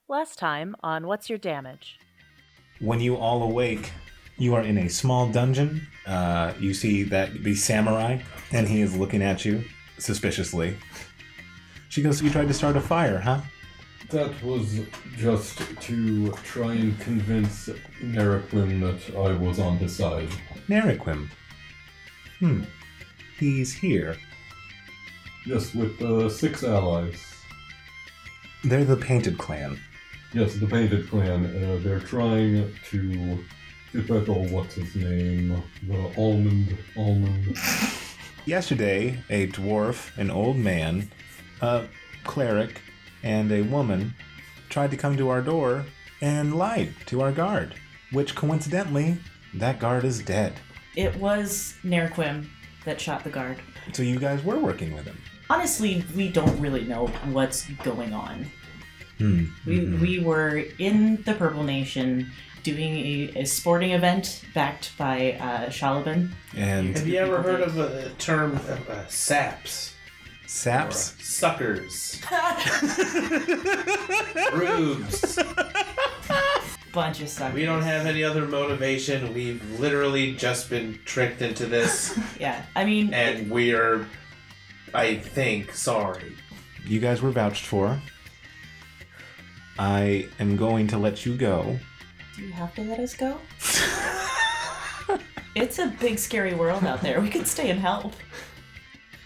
Last time on What's Your Damage? When you all awake, you are in a small dungeon. You see the samurai, and he is looking at you suspiciously. She goes, "You tried to start a fire, huh?" That was just to try and convince Nerequim that I was on his side. Nerequim. He's here. Yes, with 6 allies. They're the Painted Clan. Yes, the Painted Clan. They're trying to battle, what's his name? The Allman. Yesterday, a dwarf, an old man, a cleric, and a woman tried to come to our door and lied to our guard, which coincidentally, that guard is dead. It was Nerequim that shot the guard. So you guys were working with him. Honestly, we don't really know what's going on. Mm-hmm. We were in the Purple Nation doing a sporting event backed by Shalaban. And have you ever heard of a term saps? Saps? Suckers. Rubes. Bunch of suckers. We don't have any other motivation. We've literally just been tricked into this. Yeah, I mean... And we're, I think, sorry. You guys were vouched for. I am going to let you go. Do you have to let us go? It's a big, scary world out there. We could stay and help.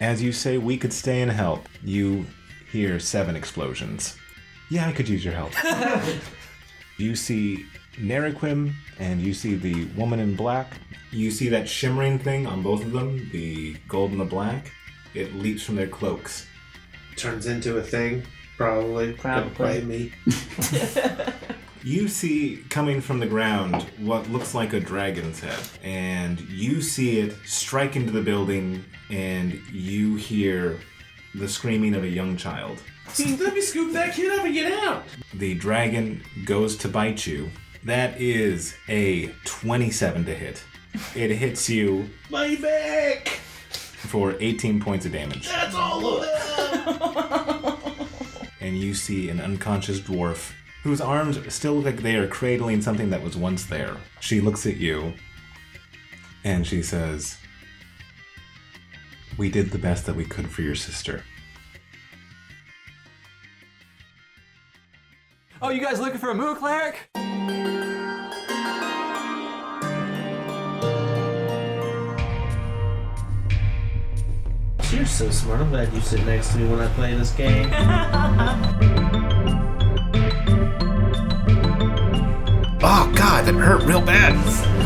As you say, we could stay and help. You hear 7 explosions. Yeah, I could use your help. You see Nerequim, and you see the woman in black. You see that shimmering thing on both of them, the gold and the black. It leaps from their cloaks. Turns into a thing, probably. Don't bite me. You see, coming from the ground, what looks like a dragon's head. And you see it strike into the building, and you hear the screaming of a young child. Let me scoop that kid up and get out! The dragon goes to bite you. That is a 27 to hit. It hits you... My back! For 18 points of damage. That's all of them! And you see an unconscious dwarf whose arms still look like they are cradling something that was once there. She looks at you, and she says, "We did the best that we could for your sister." Oh, you guys looking for a Moo Cleric? You're so smart. I'm glad you sit next to me when I play this game. Oh god, that hurt real bad.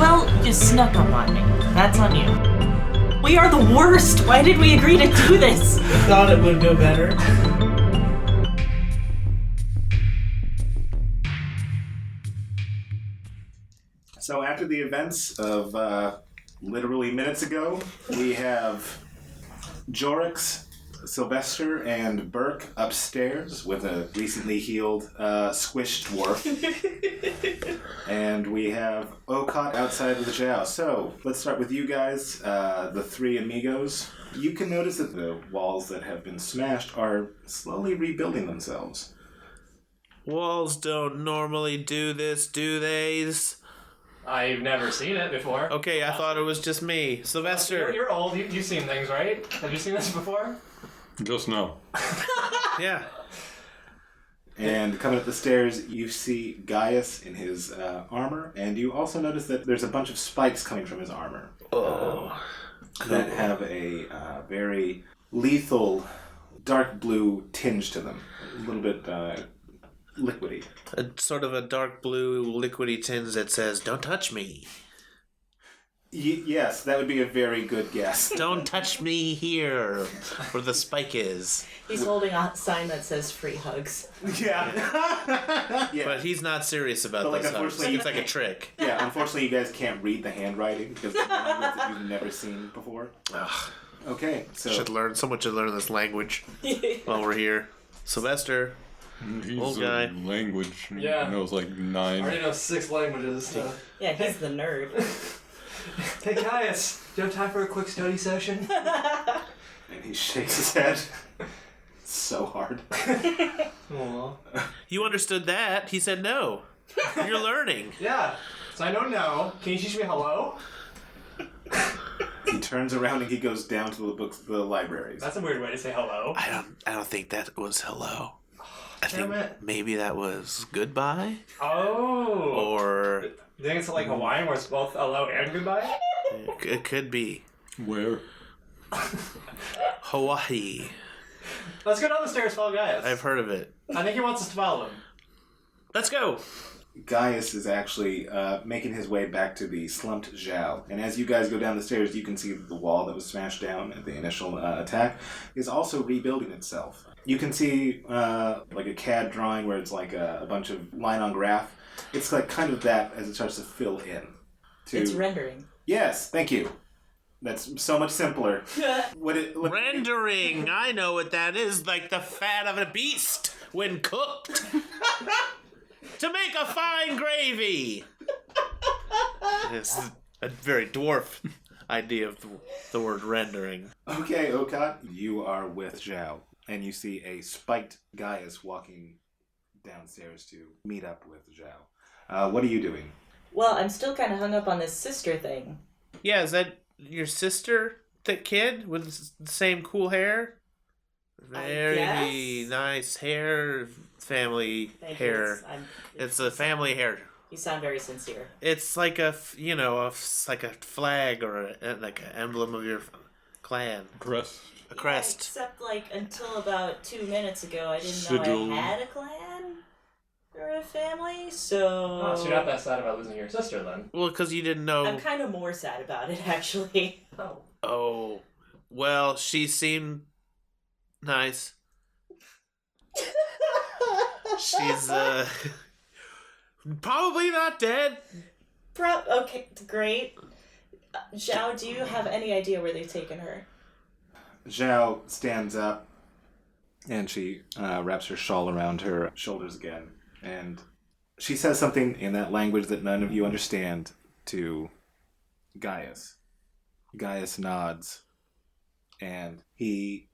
Well, you snuck up on me. That's on you. We are the worst. Why did we agree to do this? I thought it would go better. So after the events of literally minutes ago, we have Jorix, Sylvester, and Burke upstairs with a recently healed squished dwarf. And we have Okaat outside of the Xiao. So let's start with you guys, the 3 amigos. You can notice that the walls that have been smashed are slowly rebuilding themselves. Walls don't normally do this, do they? I've never seen it before. Okay, I thought it was just me. Sylvester. You're old. You've seen things, right? Have you seen this before? Just now. Yeah. And coming up the stairs, you see Gaius in his armor, and you also notice that there's a bunch of spikes coming from his armor. Oh. That have a very lethal dark blue tinge to them. A little bit liquidy. A sort of a dark blue liquidy tinge that says, "Don't touch me." Yes, that would be a very good guess. Don't touch me here, where the spike is. He's holding a sign that says free hugs. Yeah. Yeah. But he's not serious about But, like, those hugs. unfortunately, It's like a trick. Yeah, unfortunately you guys can't read the handwriting because it's language that you've never seen before. Ugh. Okay, so... Someone should learn this language while we're here. Sylvester. He's Old a guy. language. Yeah. He knows like 9. I already know 6 languages. So. Yeah, he's the nerd. Hey, Gaius, do you have time for a quick study session? And he shakes his head. so hard. Aw. You understood that. He said no. You're learning. Yeah. So I don't know. Can you teach me hello? He turns around and he goes down to the libraries. That's a weird way to say hello. I don't think that was hello. I Damn think it. maybe that was goodbye. Oh. Or You think it's like Hawaiian where it's both hello and goodbye? it could be Where? Hawaii. Let's go down the stairs, follow Gaius. I've heard of it. I think he wants us to follow him. Let's go. Gaius is actually making his way back to the slumped Xiao. And as you guys go down the stairs, you can see that the wall that was smashed down at the initial attack is also rebuilding itself. You can see like a CAD drawing where it's like a bunch of line on graph. It's like kind of that as it starts to fill in. It's rendering. Yes, thank you. That's so much simpler. Rendering. I know what that is. Like the fat of a beast when cooked. To make a fine gravy. It's a very dwarf idea of the word rendering. Okay, Okaat, you are with Xiao, and you see a spiked Gaius walking downstairs to meet up with Xiao. What are you doing? Well, I'm still kind of hung up on this sister thing. Yeah, is that your sister, the kid with the same cool hair? Very guess. nice hair, family Thank hair. you. It's a family hair. You sound very sincere. It's like like a flag or like an emblem of your clan. Crest. A crest. Yeah, except like until about 2 minutes ago, I didn't Sigil. know I had a clan or a family. So. Oh, so you're not that sad about losing your sister then? Well, because you didn't know. I'm kind of more sad about it, actually. Oh. Oh, well, she seemed nice. She's probably not dead. Okay, great. Xiao, do you have any idea where they've taken her? Xiao stands up, and she wraps her shawl around her shoulders again, and she says something in that language that none of you understand to Gaius. Gaius nods, and he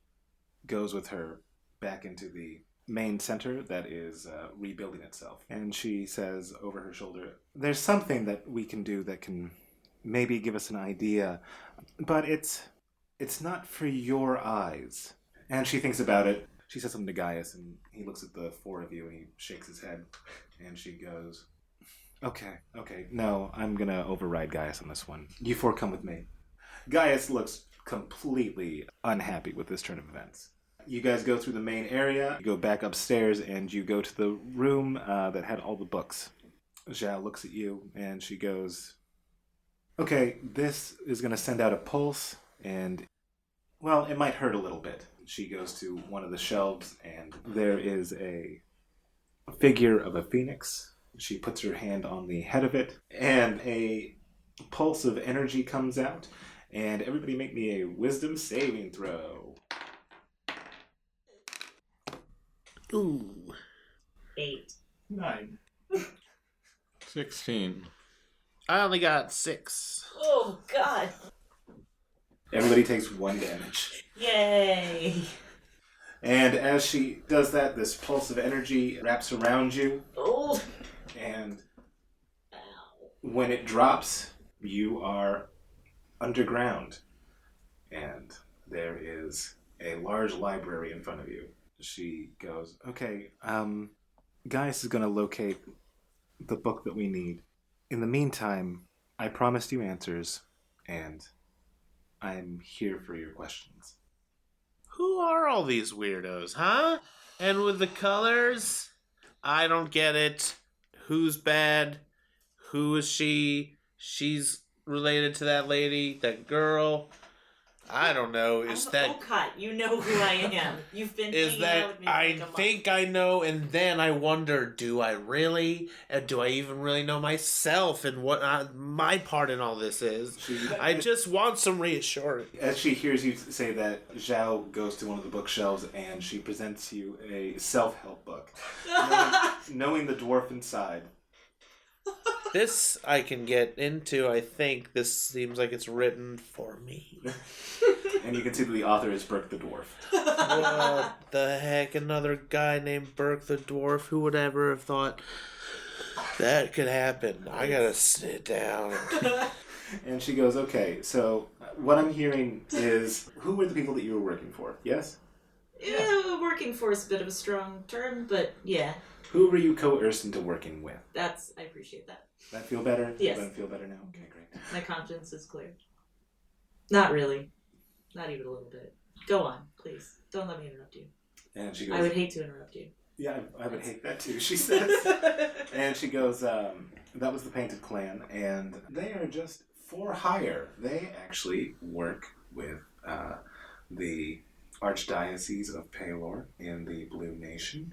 goes with her back into the main center that is rebuilding itself. And she says over her shoulder, "There's something that we can do that can maybe give us an idea, but it's not for your eyes." And she thinks about it. She says something to Gaius, and he looks at the four of you, and he shakes his head. And she goes, Okay, no, I'm gonna override Gaius on this one. You four come with me." Gaius looks completely unhappy with this turn of events. You guys go through the main area, you go back upstairs, and you go to the room that had all the books. Xiao looks at you, and she goes, "Okay, this is going to send out a pulse, and, well, it might hurt a little bit." She goes to one of the shelves, and there is a figure of a phoenix. She puts her hand on the head of it, and a pulse of energy comes out, and everybody make me a wisdom saving throw. Ooh. 8. 9. 16. I only got 6. Oh, God. Everybody takes 1 damage. Yay. And as she does that, this pulse of energy wraps around you, Oh. and when it drops, you are underground. And there is a large library in front of you. She goes, "Okay, Gaius is going to locate the book that we need. In the meantime, I promised you answers, and I'm here for your questions." Who are all these weirdos, huh? And with the colors, I don't get it. Who's bad? Who is she? She's related to that lady, that girl. I don't know. Is I'm that Okaat. You know who I am. You've been is hanging that out with me for I like a month. think I know, and then I wonder, do I really? And do I even really know myself and what my part in all this is? I just want some reassurance. As she hears you say that, Xiao goes to one of the bookshelves and she presents you a self-help book. Knowing the dwarf inside. This I can get into. I think this seems like it's written for me. And you can see that the author is Burke the Dwarf. What the heck? Another guy named Burke the Dwarf? Who would ever have thought that could happen? I gotta sit down. And she goes, okay, so what I'm hearing is, who were the people that you were working for? Yes? Yeah, working for is a bit of a strong term, but yeah, Who were you coerced into working with? I appreciate that. That feel better? Yes. That feel better now? Okay, great. My conscience is clear. Not really. Not even a little bit. Go on, please. Don't let me interrupt you. And she goes, I would hate to interrupt you. yeah, I would hate that too, she says. And she goes, that was the Painted Clan, and they are just for hire. They actually work with the Archdiocese of Paylor in the Blue Nation,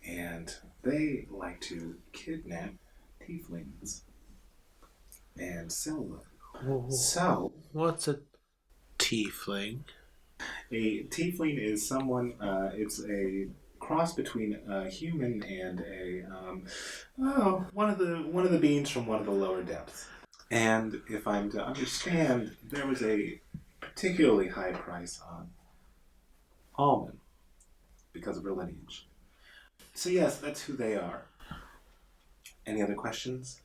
and they like to kidnap tieflings and sell them. So, What's a tiefling? a tiefling is someone, it's a cross between a human and one of the beings from one of the lower depths. And if I'm to understand, there was a particularly high price on Allman because of her lineage. So yes, that's who they are. Any other questions?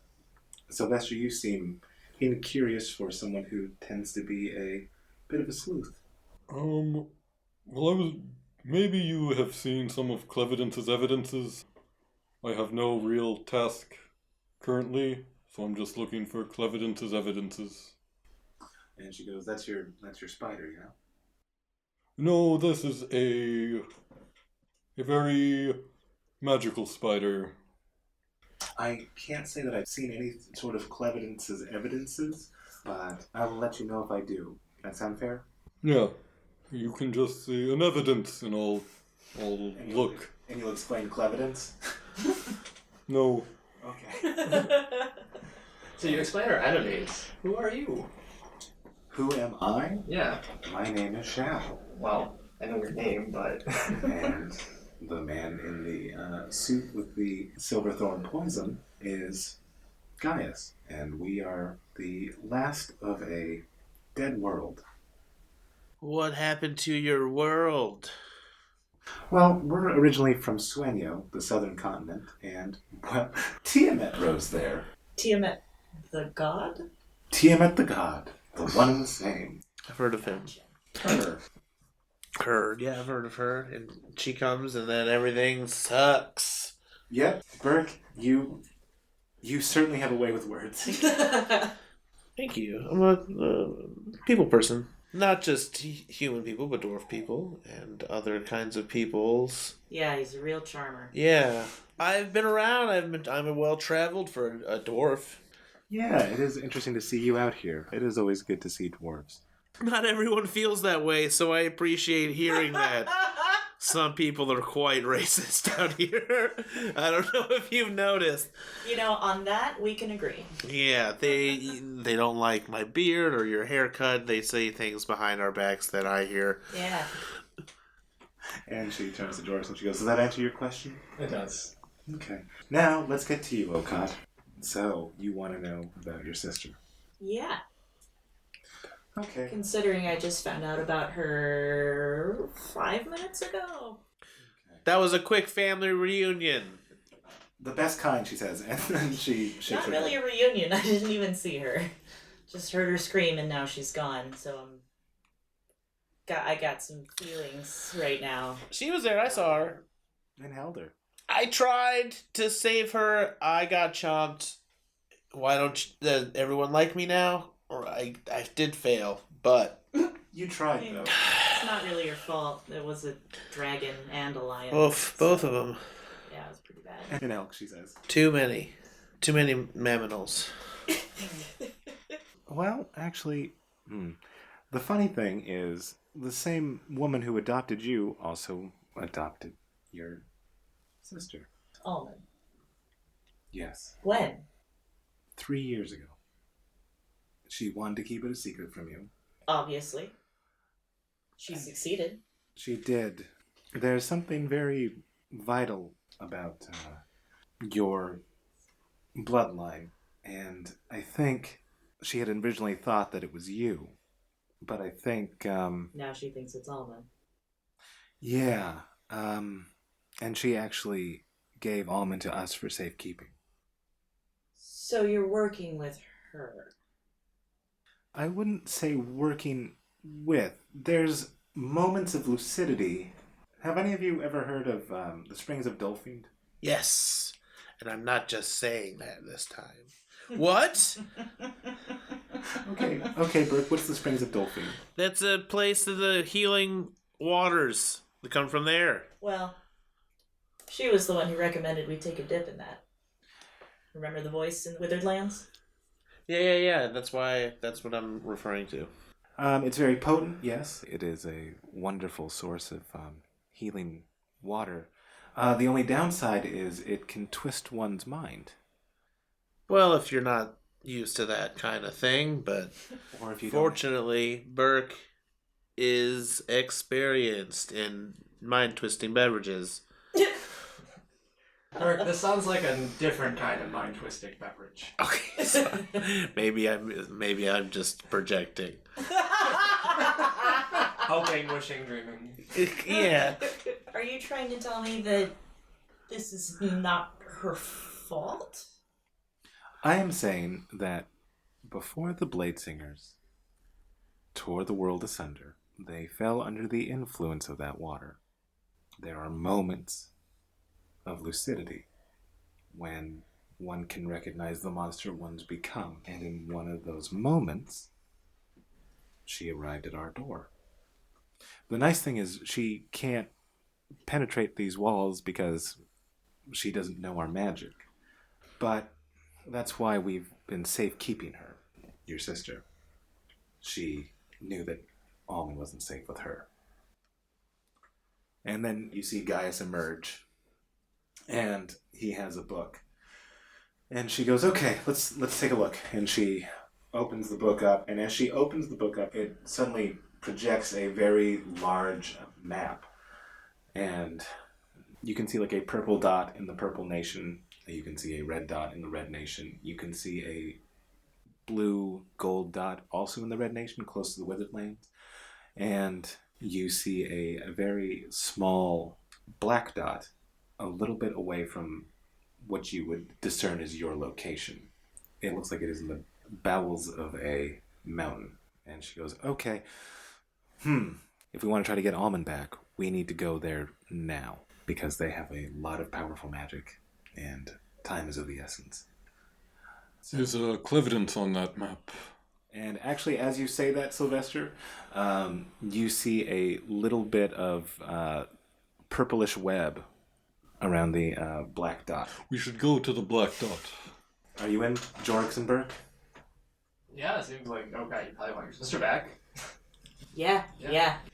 Sylvester, you seem incurious for someone who tends to be a bit of a sleuth. Well, maybe you have seen some of Clevidence's evidences. I have no real task currently, so I'm just looking for Clevidence's evidences. And she goes, that's your spider, you know? No, this is a very magical spider. I can't say that I've seen any sort of Clevidence's evidences, but I will let you know if I do. That sound fair? Yeah, you can just see an evidence and I'll look. And you'll explain Clevidence? No. Okay. So you explain our enemies. Who are you? Who am I? Yeah. My name is Xiao. Well, I know your name, but... And the man in the suit with the silverthorn poison is Gaius. And we are the last of a dead world. What happened to your world? Well, we're originally from Sueño, the southern continent, and, well, Tiamat rose there. Tiamat, the god? Tiamat the god, the one and the same. I've heard of him. Her. Yeah, I've heard of her. And she comes and then everything sucks. Yep, Burke, you certainly have a way with words. Thank you. I'm a people person. Not just human people, but dwarf people and other kinds of peoples. Yeah, he's a real charmer. Yeah. I've been around. I'm a well-traveled for a dwarf. Yeah, it is interesting to see you out here. It is always good to see dwarves. Not everyone feels that way, so I appreciate hearing that. Some people are quite racist out here. I don't know if you've noticed. You know, on that, we can agree. Yeah, they don't like my beard or your haircut. They say things behind our backs that I hear. Yeah. And she turns to Joris and she goes, does that answer your question? It does. Okay. Now, let's get to you, Okaat. So, you want to know about your sister? Yeah. Okay. Considering I just found out about her 5 minutes ago. That was a quick family reunion. The best kind, she says, and then she shakes Not her really head. a reunion. I didn't even see her. Just heard her scream and now she's gone. So I got some feelings right now. She was there. I saw her. And held her. I tried to save her. I got chomped. Why don't everyone like me now? Or I did fail, but... You tried, though. It's not really your fault. It was a dragon and a lion. Oof, both of them. Yeah, it was pretty bad. And elk, she says. Too many mammals. Well, actually, the funny thing is, the same woman who adopted you also adopted your sister. Allman. Yes. When? 3 years ago. She wanted to keep it a secret from you. Obviously. She succeeded. She did. There's something very vital about your bloodline And I think she had originally thought that it was you. But I think, Now she thinks it's Allman. yeah. And she actually gave Allman to us for safekeeping. So you're working with her. I wouldn't say working with. There's moments of lucidity. Have any of you ever heard of the Springs of Dolfiend? Yes. And I'm not just saying that this time. What? Okay, Burke, what's the Springs of Dolfiend? That's a place of the healing waters that come from there. Well, she was the one who recommended we take a dip in that. Remember the voice in Withered Lands? Yeah. That's what I'm referring to. It's very potent, yes. It is a wonderful source of healing water. The only downside is it can twist one's mind. Well, if you're not used to that kind of thing, but Or if you fortunately, Burke is experienced in mind-twisting beverages. Burke, this sounds like a different kind of mind-twisting beverage. Okay, so maybe I'm just projecting. Hoping, wishing, dreaming. Yeah. Are you trying to tell me that this is not her fault? I am saying that before the Bladesingers tore the world asunder, they fell under the influence of that water. There are moments of lucidity when one can recognize the monster one's become. And in one of those moments, she arrived at our door. The nice thing is she can't penetrate these walls because she doesn't know our magic. But that's why we've been safekeeping her, your sister. She knew that Allman wasn't safe with her. And then you see Gaius emerge, and he has a book. And she goes, okay, let's take a look. And she opens the book up, and as she opens the book up, it suddenly projects a very large map. And you can see like a purple dot in the purple nation. You can see a red dot in the red nation. You can see a blue gold dot also in the red nation, close to the withered lands. And you see a very small black dot a little bit away from what you would discern as your location. It looks like it is in the bowels of a mountain. And she goes, okay, if we want to try to get Allman back, we need to go there now, because they have a lot of powerful magic, and time is of the essence. There's a Clevidence on that map. And actually, as you say that, Sylvester, you see a little bit of purplish web around the black dot. We should go to the black dot. Are you in, Jorix and Burke? Yeah, it seems like, okay, you probably want your sister back. Yeah.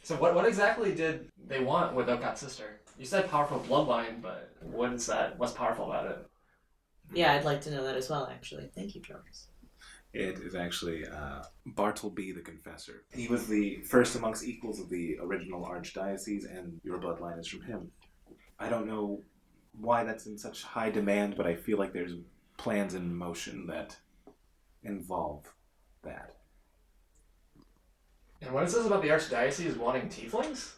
So what exactly did they want with Okaat's sister? You said powerful bloodline, but what is that? What's powerful about it? Yeah, I'd like to know that as well, actually. Thank you, Jarvis. It is actually Bartleby the Confessor. He was the first amongst equals of the original Archdiocese, and your bloodline is from him. I don't know why that's in such high demand, but I feel like there's plans in motion that involve that. And what it says about the Archdiocese wanting tieflings?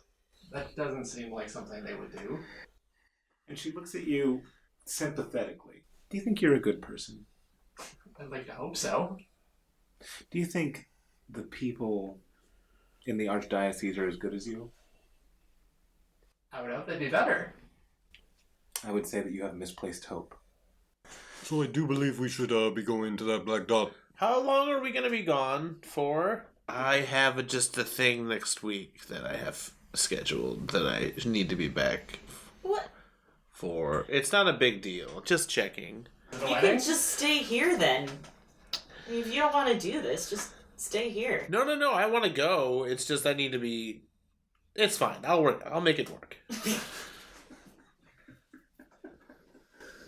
That doesn't seem like something they would do. And she looks at you sympathetically. Do you think you're a good person? I'd like to hope so. Do you think the people in the Archdiocese are as good as you? I would hope they'd be better. I would say that you have misplaced hope. So I do believe we should be going to that black dot. How long are we going to be gone for? I have just a thing next week that I have scheduled that I need to be back What? for. It's not a big deal. Just checking. The You wedding? can just stay here then. I mean, if you don't want to do this, just stay here. No. I want to go. It's just I need to be. It's fine. I'll make it work.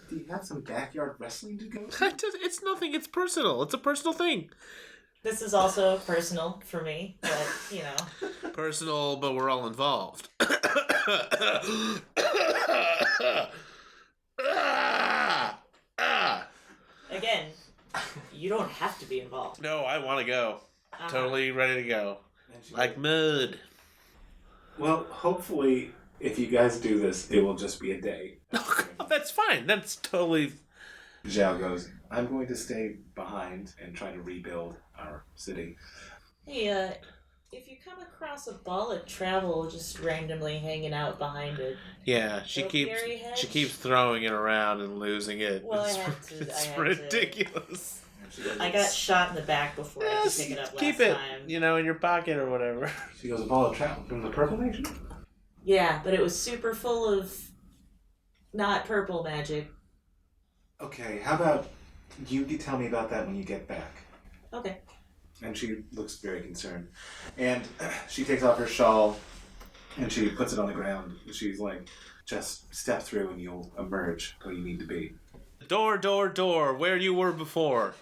Do you have some backyard wrestling to go? It's nothing. It's personal. It's a personal thing. This is also personal for me, but, you know. Personal, but we're all involved. Again, you don't have to be involved. No, I want to go. Uh-huh. Totally ready to go. And she Like mud. well, hopefully, if you guys do this, it will just be a day. That's fine. That's totally... Xiao goes, I'm going to stay behind and try to rebuild our city. Hey, if you come across a ball of travel just randomly hanging out behind it, Yeah, she Topiary hedge? keeps throwing it around and losing it. Well, It's I had to. ridiculous. And she goes, I got shot in the back before I could Yes, pick it up keep last it, time. in your pocket or whatever. She goes, a ball of travel from the Purple Nation? Yeah, but it was super full of not purple magic. Okay, how about you tell me about that when you get back? Okay. And she looks very concerned. And she takes off her shawl and she puts it on the ground. She's like, just step through and you'll emerge where you need to be. Door, where you were before.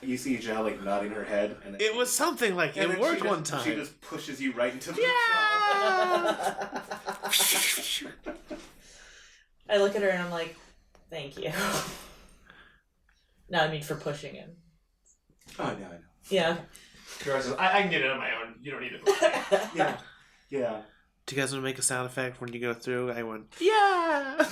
You see Xiao like nodding her head. And then It was something like and it then worked she one just- time. She just pushes you right into the shawl. I look at her and I'm like, thank you. No, I mean for pushing him. Oh, I know. Yeah. Dora says, I can get it on my own. You don't need it. Yeah. Yeah. Do you guys want to make a sound effect when you go through? I went, yeah!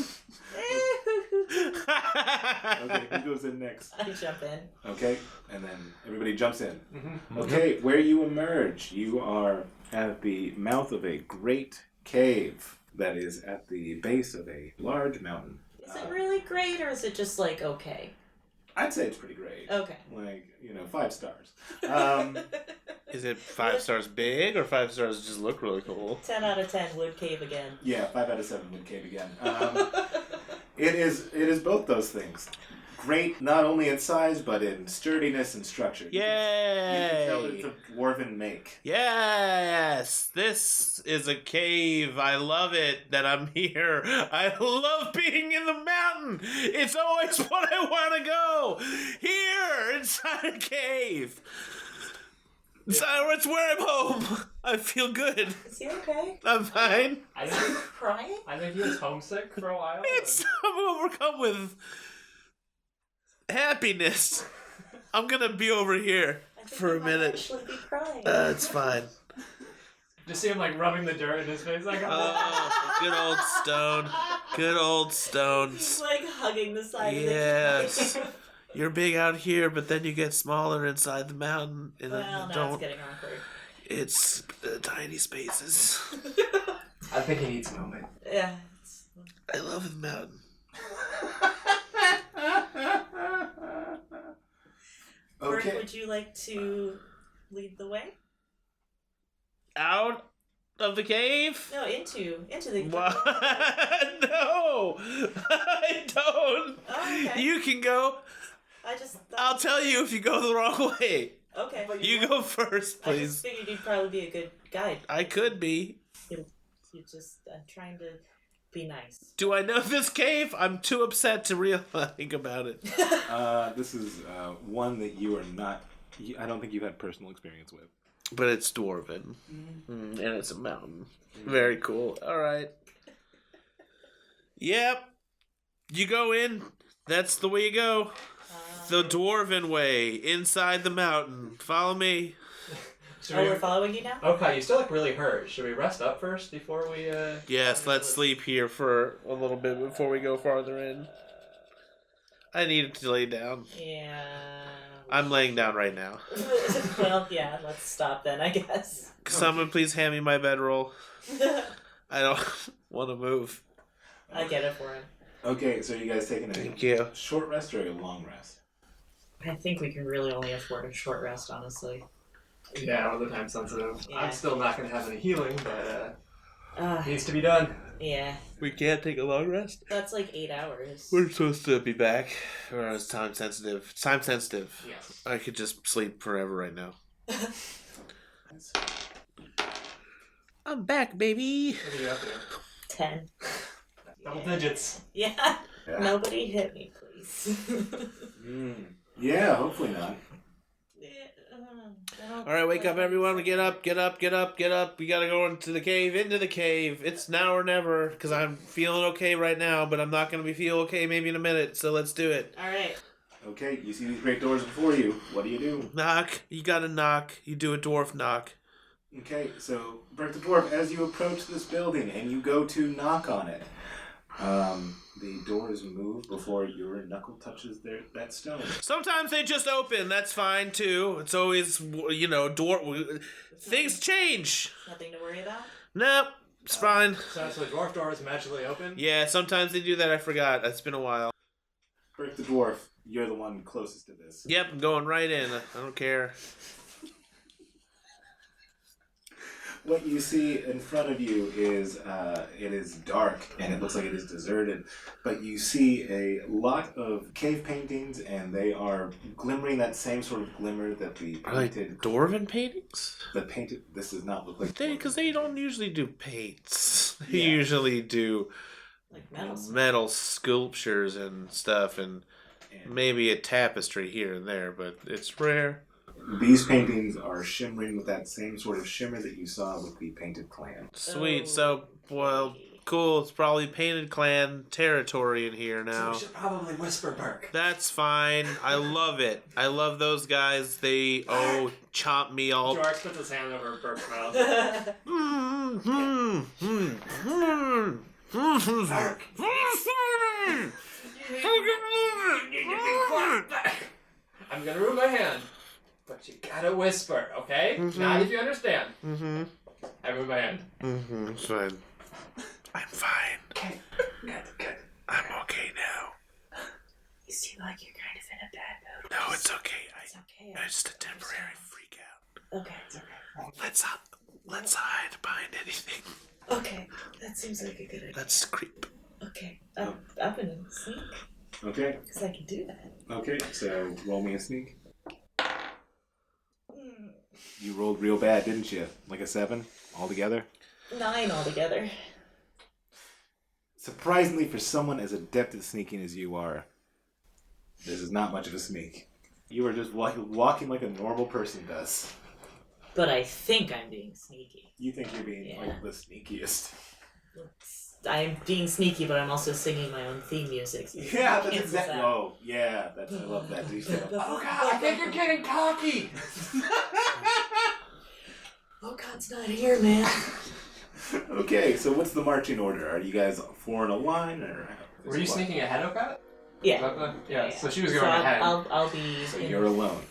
Okay, who goes in next? I jump in. Okay, and then everybody jumps in. Mm-hmm. Okay, where you emerge, you are at the mouth of a great cave that is at the base of a large mountain. Is it really great or is it just like okay? I'd say it's pretty great. Okay. Like, 5 stars. Is it 5 stars big or 5 stars just look really cool? 10 out of 10 wood cave again. Yeah, 5 out of 7 would cave again. It is both those things. Great, not only in size, but in sturdiness and structure. You can tell that Yay! it's a dwarven make. Yes! This is a cave. I love it that I'm here. I love being in the mountain. It's always what I want to go. Here, inside a cave. It's where I'm home. I feel good. Is he okay? I'm fine. I think, Crying? I think he was homesick for a while. I'm overcome with happiness. I'm gonna be over here I think for he a might minute. actually be crying. It's fine. Just see him like rubbing the dirt in his face. Like, Oh, good old Stone. Good old He's Stones. like hugging the side Yes. of the cave. You're big out here, but then you get smaller inside the mountain, and then Well, you now don't. it's getting awkward. It's tiny spaces. I think he needs a moment. Yeah. I love the mountain. Bert, Okay. would you like to lead the way? Out of the cave? No, into the What? No, I don't. Oh, okay. You can go. I just thought, I'll tell you if you go the wrong way. okay. You go first, I just please. figured you'd probably be a good guide. I could be. I'm trying to be nice. Do I know this cave? I'm too upset to really think about it. This is one that you are not. I don't think you've had personal experience with. But it's dwarven. And it's a mountain. Very cool. Alright. Yep. You go in. That's the way you go. The dwarven way. Inside the mountain. Follow me. Oh, we're following you now? Okay, you still look really hurt. Should we rest up first before we, Yes, let's sleep here for a little bit before we go farther in. I need to lay down. Yeah. I'm laying down right now. Well, yeah, let's stop then, I guess. Someone please hand me my bedroll. I don't want to move. I get it for him. Okay, so you guys taking Thank a you. short rest or a long rest? I think we can really only afford a short rest, honestly. yeah, we're the time sensitive. Yeah. I'm still not going to have any healing, but Uh, needs to be done. yeah, We can't take a long rest? that's like 8 hours. We're supposed to be back. Or it's time sensitive. It's time sensitive. Yes. I could just sleep forever right now. I'm back, baby. What are you up to? 10. Double Yeah. digits. Yeah. Yeah. Nobody hit me, please. Yeah, hopefully not. All right, wake up, everyone! Get up! Get up! Get up! Get up! We gotta go into the cave. Into the cave. It's now or never. Because I'm feeling okay right now, but I'm not gonna be feel okay maybe in a minute. So let's do it. All right. Okay, you see these great doors before you. What do you do? Knock. You gotta knock. You do a dwarf knock. Okay, so Bert the Dwarf, as you approach this building and you go to knock on it, the doors move before your knuckle touches that stone. Sometimes they just open. That's fine too. It's always, dwarf. Things change. Nothing to worry about? Nope. It's fine. So the dwarf door is magically open? Yeah, sometimes they do that. I forgot. It's been a while. Bert the Dwarf, you're the one closest to this. Yep, I'm going right in. I don't care. What you see in front of you is, it is dark and it looks like it is deserted, but you see a lot of cave paintings and they are glimmering that same sort of glimmer that the painted... Dwarven paintings? This does not look like... Because they don't usually do paints. They Yeah. usually do Like metal stuff. metal sculptures and stuff and And maybe a tapestry here and there, but it's rare. these paintings are shimmering with that same sort of shimmer that you saw with the painted clan. Sweet. So, well, cool. It's probably painted clan territory in here So now. we should probably whisper Burke. That's fine. I love it. I love those guys. They, chomp me all. George puts his hand over Burke's mouth. I'm gonna remove my hand. But you gotta whisper, okay? Not if you understand. Mm-hmm. I move my hand. Mm-hmm. It's fine. I'm fine. Okay. Good. I'm okay now. You seem like you're kind of in a bad mood. No, it's okay. It's okay. It's just a temporary freak out. Okay, it's okay. Let's hide behind anything. Okay, that seems like a good idea. Let's creep. Okay, I'm gonna sneak, Okay, because I can do that. okay, so roll me a sneak. Mm, You rolled real bad, didn't you? Like a 7 altogether? 9 altogether. Surprisingly, for someone as adept at sneaking as you are, this is not much of a sneak. You are just walking like a normal person does. But I think I'm being sneaky. You think you're being Yeah. like the sneakiest. I'm being sneaky, but I'm also singing my own theme music. So Yeah, that's cancels exactly. out. Oh, yeah, I love that detail. Oh god, I think you're getting cocky! Okaat's not here, man. Okay, so what's the marching order? Are you guys 4 in a line, or? Were you sneaking ahead, Okaat? Yeah. Yeah, so she was So going ahead. I'll be So in you're alone.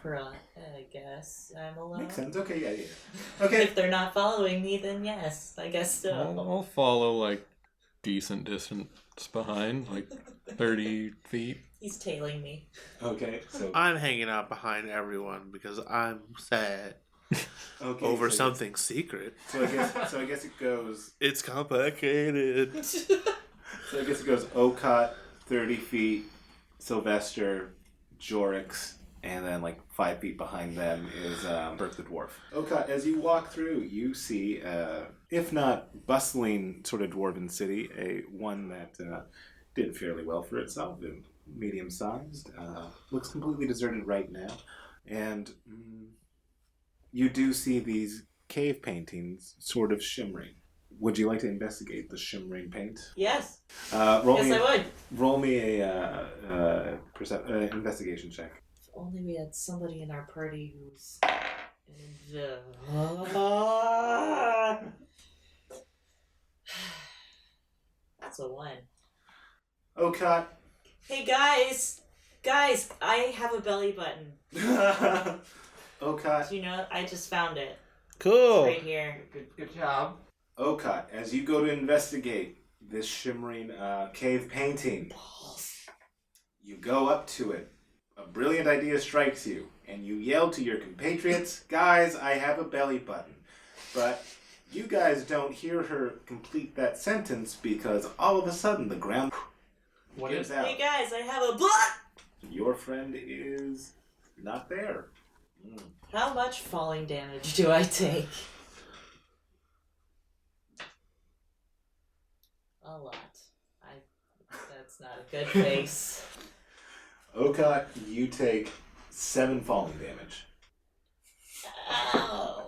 front, I guess. I'm alone. Makes sense. Okay, yeah. Okay. If they're not following me, then yes, I guess so. I'll follow like decent distance behind, like 30 feet. He's tailing me. Okay, so I'm hanging out behind everyone because I'm sad okay, over so- something secret. So I guess it goes. It's complicated. So I guess it goes Okaat, 30 feet, Sylvester, Jorix, and then like 5 feet behind them is Bert the Dwarf. Okaat, as you walk through, you see, if not bustling sort of dwarven city, one that did fairly well for itself, and medium-sized, looks completely deserted right now, and you do see these cave paintings sort of shimmering. Would you like to investigate the shimmering paint? Yes. Roll Yes, me, I would. Roll me a investigation check. If only we had somebody in our party who's. That's a 1. Okaat. Hey guys! Guys, I have a belly button. Okaat. Do you know? I just found it. Cool. It's right here. Good job. Okaat, as you go to investigate this shimmering cave painting, you go up to it. A brilliant idea strikes you, and you yell to your compatriots, "Guys, I have a belly button." But you guys don't hear her complete that sentence because all of a sudden the ground What gives is out. Hey guys, I have a butt! Your friend is not there. How much falling damage do I take? A lot. That's not a good face. Okaat, you take 7 falling damage. Ow.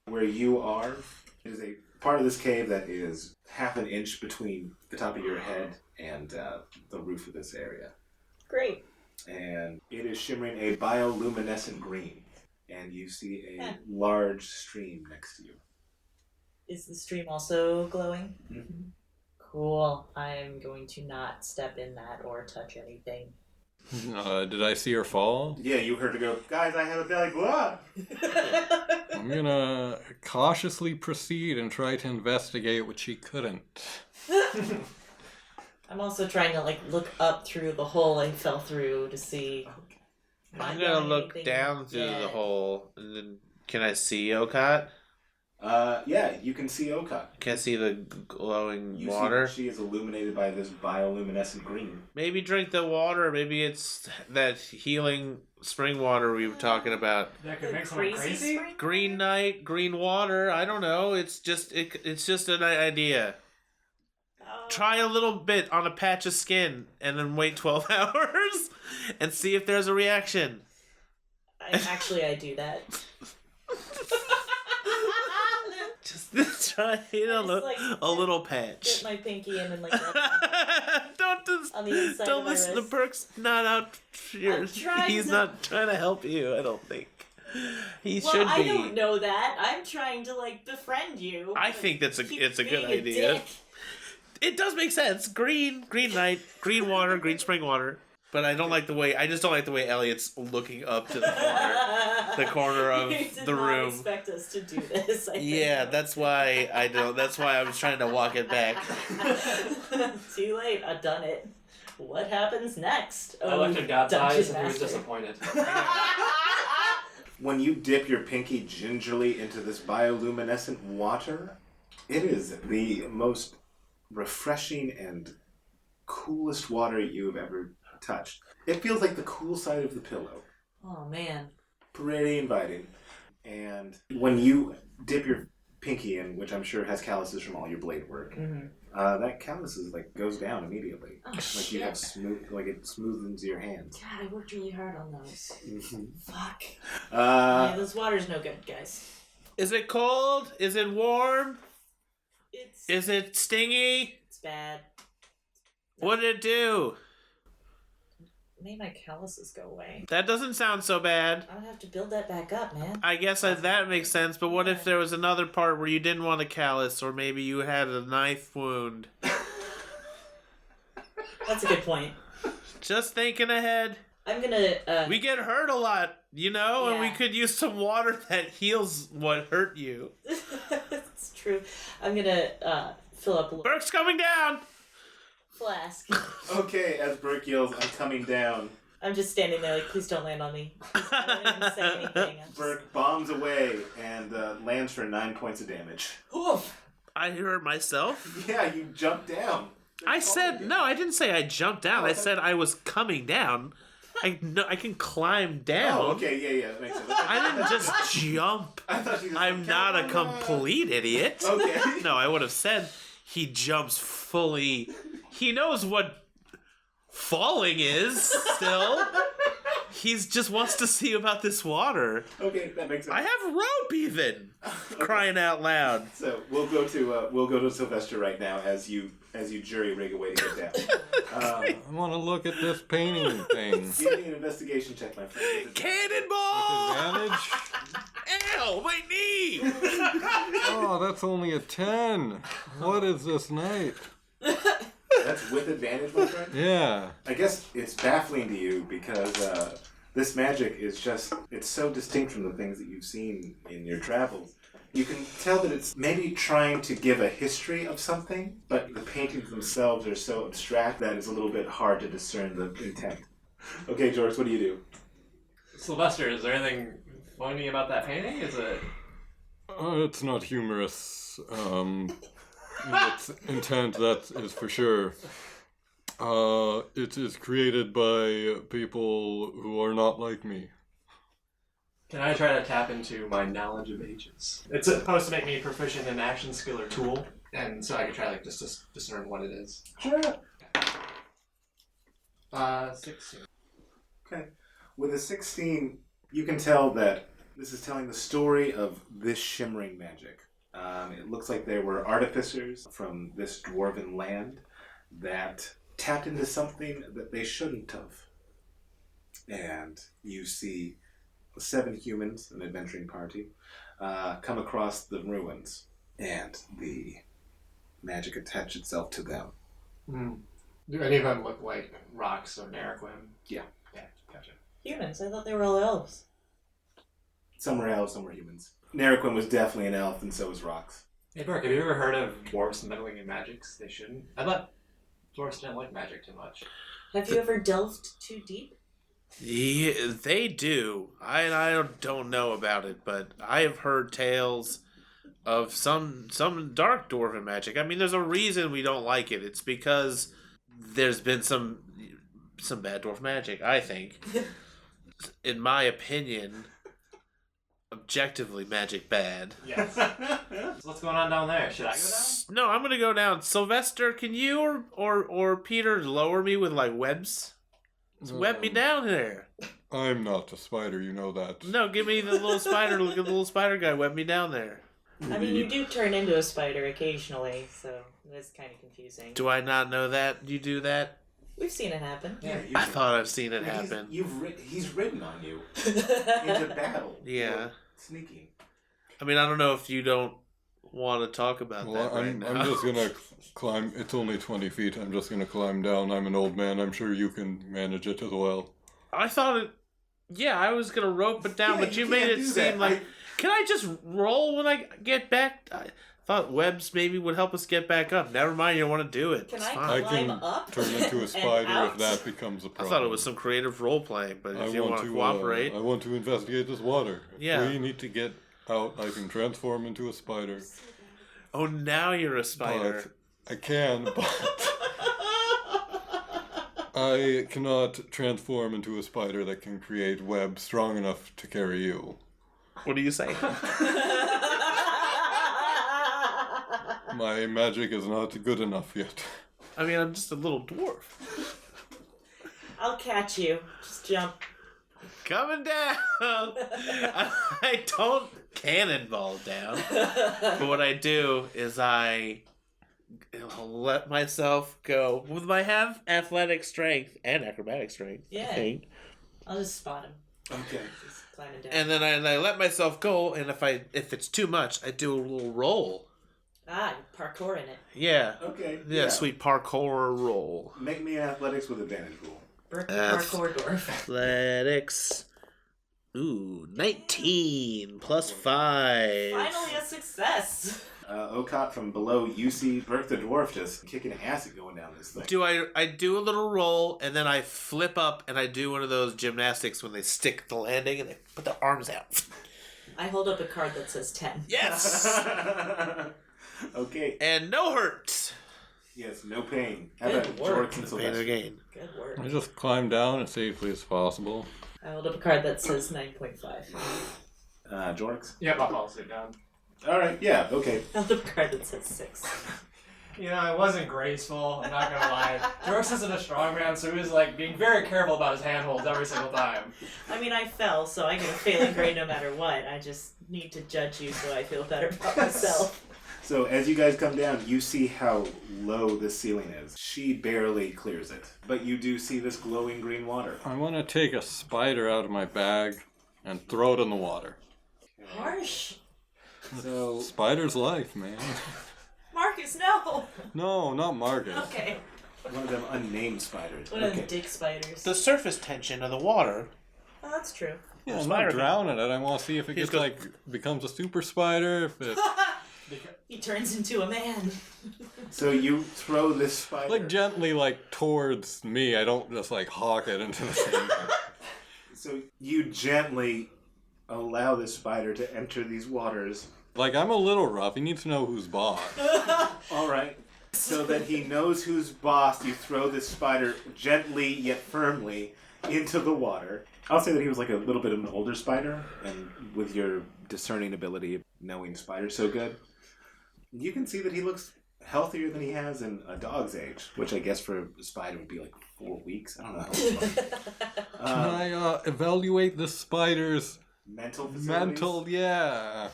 Where you are is a part of this cave that is half an inch between the top of your head and the roof of this area. Great. And it is shimmering a bioluminescent green. And you see a large stream next to you. Is the stream also glowing? Mm-hmm. Cool. I'm going to not step in that or touch anything. Did I see her fall? Yeah, you heard her go, guys, I have a belly blah. I'm gonna cautiously proceed and try to investigate what she couldn't. I'm also trying to like look up through the hole I fell through to see. I'm gonna look down through the hole, and then can I see Okaat? Yeah, you can see Okaat. Can I see the glowing You water? see she is illuminated by this bioluminescent green. Maybe drink the water. Maybe it's that healing spring water we were talking about. That could make someone crazy? spring? Green night, green water. I don't know. It's just an idea. Try a little bit on a patch of skin and then wait 12 hours and see if there's a reaction. I do that. Just try a little patch. Dip my pinky in and like on the inside Don't of my listen to wrist. Burke's not out here. He's not trying to help you, I don't think. He should be. I don't know that. I'm trying to like befriend you. I think it's a Keep good being a idea. dick. It does make sense. Green night, green water, green spring water. But I just don't like the way Elliot's looking up to the corner of You did the not room. expect us to do this. I Yeah, think. that's why I don't. That's why I was trying to walk it back. Too late. I've done it. What happens next? I looked at God's Dungeon eyes and he was Master. disappointed. When you dip your pinky gingerly into this bioluminescent water, it is the most refreshing and coolest water you've ever touched. It feels like the cool side of the pillow. Oh man. Pretty inviting. And when you dip your pinky in, which I'm sure has calluses from all your blade work, that calluses goes down immediately. Oh, Like shit. you have it smoothens your hands. God, I worked really hard on those. Fuck. Uh, Yeah, this water's no good, guys. Is it cold? Is it warm? It's Is it stingy? bad. What did it do? Made my calluses go away. That doesn't sound so bad. I'm gonna have to build that back up, man. I guess that makes sense, but what if there was another part where you didn't want a callus, or maybe you had a knife wound? That's a good point. Just thinking ahead. I'm gonna. We get hurt a lot, and we Yeah. could use some water that heals what hurt you. It's true. I'm gonna fill up a little Burke's coming down! flask. okay, as Burke yells, I'm coming down. I'm just standing there like, please don't land on me. I don't even say anything. I'm just... Burke bombs away and lands for 9 points of damage. Oof. I hurt myself. Yeah, you jumped down. I said, no, I didn't say I jumped down. Oh, I said I was coming down. I can climb down. Oh, okay, yeah, that makes sense. I didn't just jump. I thought you just I'm said, not a "Come on." complete idiot. Okay. No, I would have said he jumps fully. He knows what falling is still. He just wants to see about this water. Okay, that makes sense. I have rope even. Crying out loud. So we'll go to Sylvester right now as you jury rig away to get down. I want to look at this painting thing. Give me an investigation check, my friend. Cannonball! Advantage? Ow, my knee! Oh, that's only a 10. What is this night? That's with advantage, my friend? Yeah. I guess it's baffling to you because this magic is it's so distinct from the things that you've seen in your travels. You can tell that it's maybe trying to give a history of something, but the paintings themselves are so abstract that it's a little bit hard to discern the intent. Okay, George, what do you do? Sylvester, is there anything funny about that painting? Is it... It's not humorous. Its intent, that is for sure. It is created by people who are not like me. Can I try to tap into my knowledge of ages? It's supposed to make me proficient in action, skill, or tool, and so I can try just to discern what it is. Sure. 16. Okay. With a 16, you can tell that this is telling the story of this shimmering magic. It looks like there were artificers from this dwarven land that tapped into something that they shouldn't have. And you see 7 humans, an adventuring party, come across the ruins, and the magic attach itself to them. Mm. Do any of them look like rocks or Narquim? Yeah. Okay, gotcha. Humans. I thought they were all elves. Some were elves, some were humans. Narquin was definitely an elf, and so was Rox. Hey, Burke, have you ever heard of dwarves meddling in magics? They shouldn't. I thought dwarves didn't like magic too much. Have you ever delved too deep? Yeah, they do. I don't know about it, but I have heard tales of some dark dwarven magic. I mean, there's a reason we don't like it. It's because there's been some bad dwarf magic, I think. In my opinion, objectively magic bad. Yes. So what's going on down there? Should I go down? No, I'm gonna go down. Sylvester, can you or Peter lower me with like webs? Web me down there. I'm not a spider, you know that. No, give me the little spider. Look at the little spider guy. Web me down there. I mean, you do turn into a spider occasionally, so that's kind of confusing. Do I not know that? You do that? We've seen it happen. Yeah, I thought I've seen it happen. He's ridden on you into battle. Yeah. Sneaking. I mean, I don't know if you don't want to talk about Well, that right now. I'm just gonna climb. It's only 20 feet. I'm just gonna climb down. I'm an old man. I'm sure you can manage it as well. I thought it... Yeah, I was going to rope it down, Yeah, but you you made can't it do seem that. like... Can I just roll when I get back? I thought webs maybe would help us get back up. Never mind, you don't want to do it. Can It's I fine. I climb can up turn into a and spider out? if that becomes a I problem. thought it was some creative role playing, but if you want to cooperate... I want to investigate this water. Yeah. If we need to get out, I can transform into a spider. Oh, now you're a spider. But I can, but I cannot transform into a spider that can create web strong enough to carry you. What do you say? My magic is not good enough yet. I mean, I'm just a little dwarf. I'll catch you. Just jump. Coming down. I don't cannonball down. But what I do is I'll let myself go with my half athletic strength and acrobatic strength. I Yeah. think. I'll just spot him. Okay. Just climbing down. And then I let myself go, and if it's too much, I do a little roll. You parkour in it. Yeah. Okay. Yeah, sweet parkour roll. Make me an athletics with advantage roll. Parkour dwarf. Athletics. Ooh, 19 plus 5. Finally a success. Okaat from below, you see Burke the Dwarf just kicking ass at going down this thing. Do I do a little roll, and then I flip up, and I do one of those gymnastics when they stick the landing, and they put their arms out. I hold up a card that says 10. Yes! Okay. And no hurt. Yes, no pain. How Good about work. Jorx and Pain Sylvester? again. Good work. I just climb down as safely as possible. I hold up a card that says 9.5. Jorx? Yep, I'll fall asleep down. Alright, yeah, okay. I hold up a card that says 6. You know, it wasn't graceful, I'm not gonna lie. George isn't a strong man, so he was like being very careful about his handholds every single time. I mean, I fell, so I get a failing grade no matter what. I just need to judge you so I feel better about myself. So as you guys come down, you see how low the ceiling is. She barely clears it. But you do see this glowing green water. I want to take a spider out of my bag and throw it in the water. Harsh. So Spider's life, man. Marcus, no! No, not Marcus. Okay. one of them unnamed spiders. One of the dick spiders. The surface tension of the water. Oh, that's true. Yeah, I'm Spider not can- drowning it. I want to see if it He's gets got- becomes a super spider. If it He turns into a man. So you throw this spider. gently towards me. I don't just hawk it into the thing. So you gently allow this spider to enter these waters. I'm a little rough. He needs to know who's boss. All right. So that he knows who's boss, you throw this spider gently yet firmly into the water. I'll say that he was a little bit of an older spider, and with your discerning ability of knowing spiders so good, you can see that he looks healthier than he has in a dog's age, which I guess for a spider would be 4 weeks. I don't know how long. Can I evaluate the spider's mental facilities? Mental, yeah.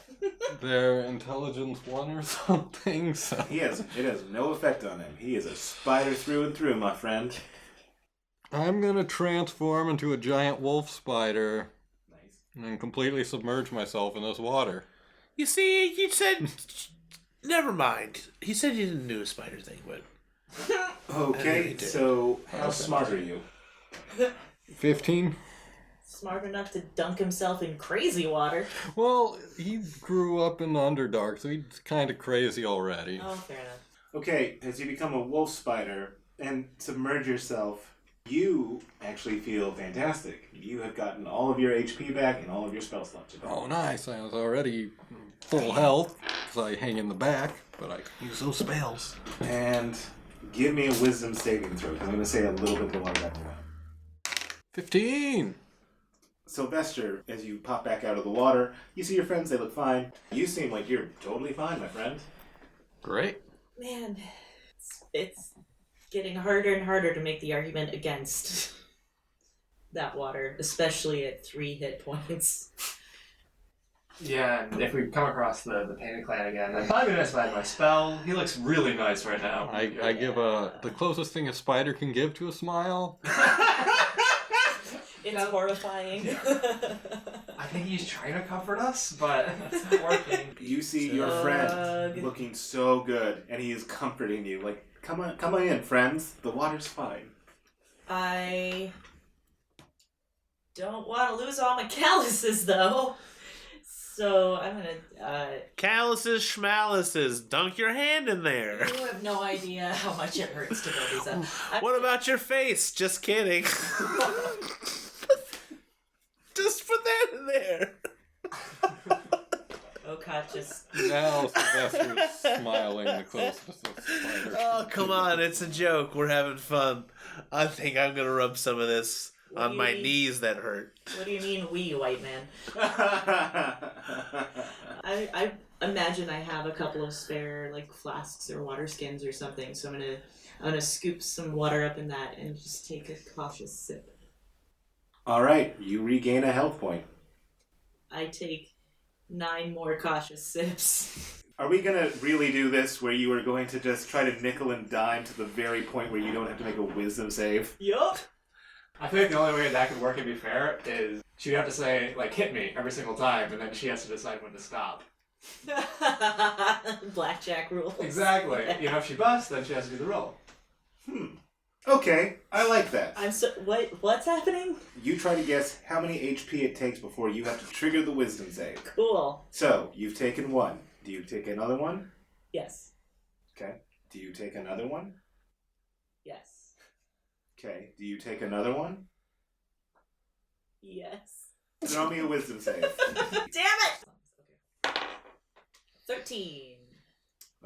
Their intelligence 1 or something. So. It has no effect on him. He is a spider through and through, my friend. I'm gonna transform into a giant wolf spider Nice. and completely submerge myself in this water. You see, you said... Never mind. He said he didn't do a spider thing, but... Okay, so how smart are you? 15? Smart enough to dunk himself in crazy water. Well, he grew up in the Underdark, so he's kind of crazy already. Oh, fair enough. Okay, as you become a wolf spider and submerge yourself, you actually feel fantastic. You have gotten all of your HP back and all of your spell slots back. Oh, nice. I was already full health, because I hang in the back, but I can use those spells. And give me a wisdom saving throw, 'cause I'm going to say a little bit below that one. 15! Sylvester, as you pop back out of the water, you see your friends, they look fine. You seem like you're totally fine, my friend. Great. Man, it's getting harder and harder to make the argument against that water, especially at 3 hit points. Yeah, and if we come across the Painted Clan again, I'm probably gonna spend my spell. He looks really nice right now. I give the closest thing a spider can give to a smile. It's horrifying. I think he's trying to comfort us, but it's not working. You see your friend looking so good, and he is comforting you. Like, come on in, friends. The water's fine. I don't want to lose all my calluses, though. So I'm gonna. Calluses, schmalluses, dunk your hand in there. You have no idea how much it hurts to build these up. What about your face? Just kidding. Just put that in there. Okaat just. Now Sylvester's smiling the closest a spider. Oh, come on. It's a joke. We're having fun. I think I'm going to rub some of this What on do you my mean? knees that hurt. What do you mean, we, white man? I imagine I have a couple of spare like flasks or water skins or something, so I'm gonna scoop some water up in that and just take a cautious sip. All right, you regain a health point. I take 9 more cautious sips. Are we going to really do this where you are going to just try to nickel and dime to the very point where you don't have to make a wisdom save? Yup. I think the only way that could work and be fair is she'd have to say, like, hit me every single time, and then she has to decide when to stop. Blackjack rules. Exactly. You know, if she busts, then she has to do the roll. Okay, I like that. I'm so what's happening? You try to guess how many HP it takes before you have to trigger the wisdom save. Cool. So, you've taken 1. Do you take another one? Yes. Okay. Do you take another one? Yes. Okay. Do you take another one? Yes. Throw me a wisdom save. Damn it! 13.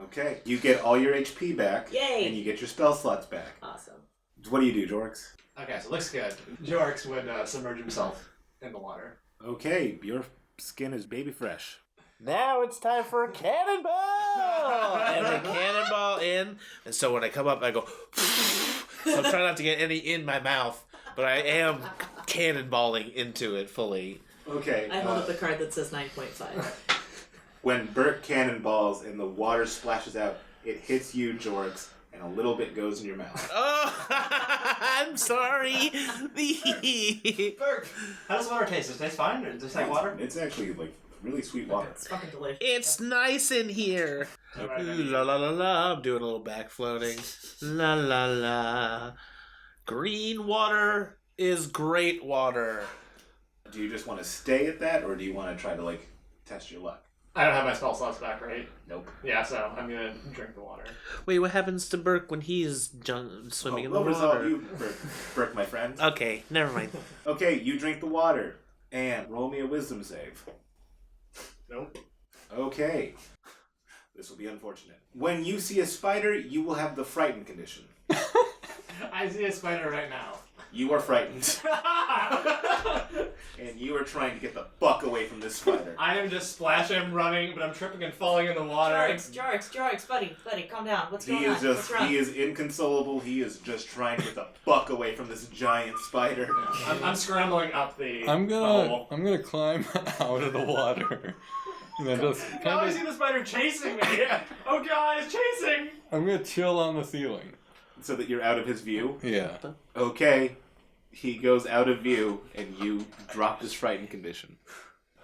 Okay. You get all your HP back. Yay! And you get your spell slots back. Awesome. What do you do, Jorx? Okay, so it looks good. Jorx would submerge himself in the water. Okay, your skin is baby fresh. Now it's time for a cannonball! And a cannonball in. And so when I come up, I go... So I'm trying not to get any in my mouth, but I am cannonballing into it fully. Okay. I hold up the card that says 9.5. When Bert cannonballs and the water splashes out, it hits you, Jorx, and a little bit goes in your mouth. Oh, I'm sorry. Berg, how does water taste? Does it taste fine? Or does it taste like water? It's actually like really sweet water. It's fucking delicious. It's nice in here. La la la la. I'm doing a little back floating. La la la. Green water is great water. Do you just want to stay at that, or do you want to try to like test your luck? I don't have my spell slots back, right? Nope. Yeah, so I'm gonna drink the water. Wait, what happens to Burke when he's swimming in the We'll resolve water? you, Burke, my friend. Okay, never mind. Okay, you drink the water, and roll me a wisdom save. Nope. Okay. This will be unfortunate. When you see a spider, you will have the frightened condition. I see a spider right now. You are frightened. And you are trying to get the fuck away from this spider. I am just splashing, running, but I'm tripping and falling in the water. Jorix, buddy, calm down. What's going He on? is What's wrong? he is inconsolable. He is just trying to get the fuck away from this giant spider. I'm scrambling up the I'm hole. gonna climb out of the water. And then just Now I kind see of, the spider chasing me. Oh god, it's chasing! I'm gonna chill on the ceiling. So that you're out of his view. Yeah. Okay. He goes out of view, and you drop his frightened condition.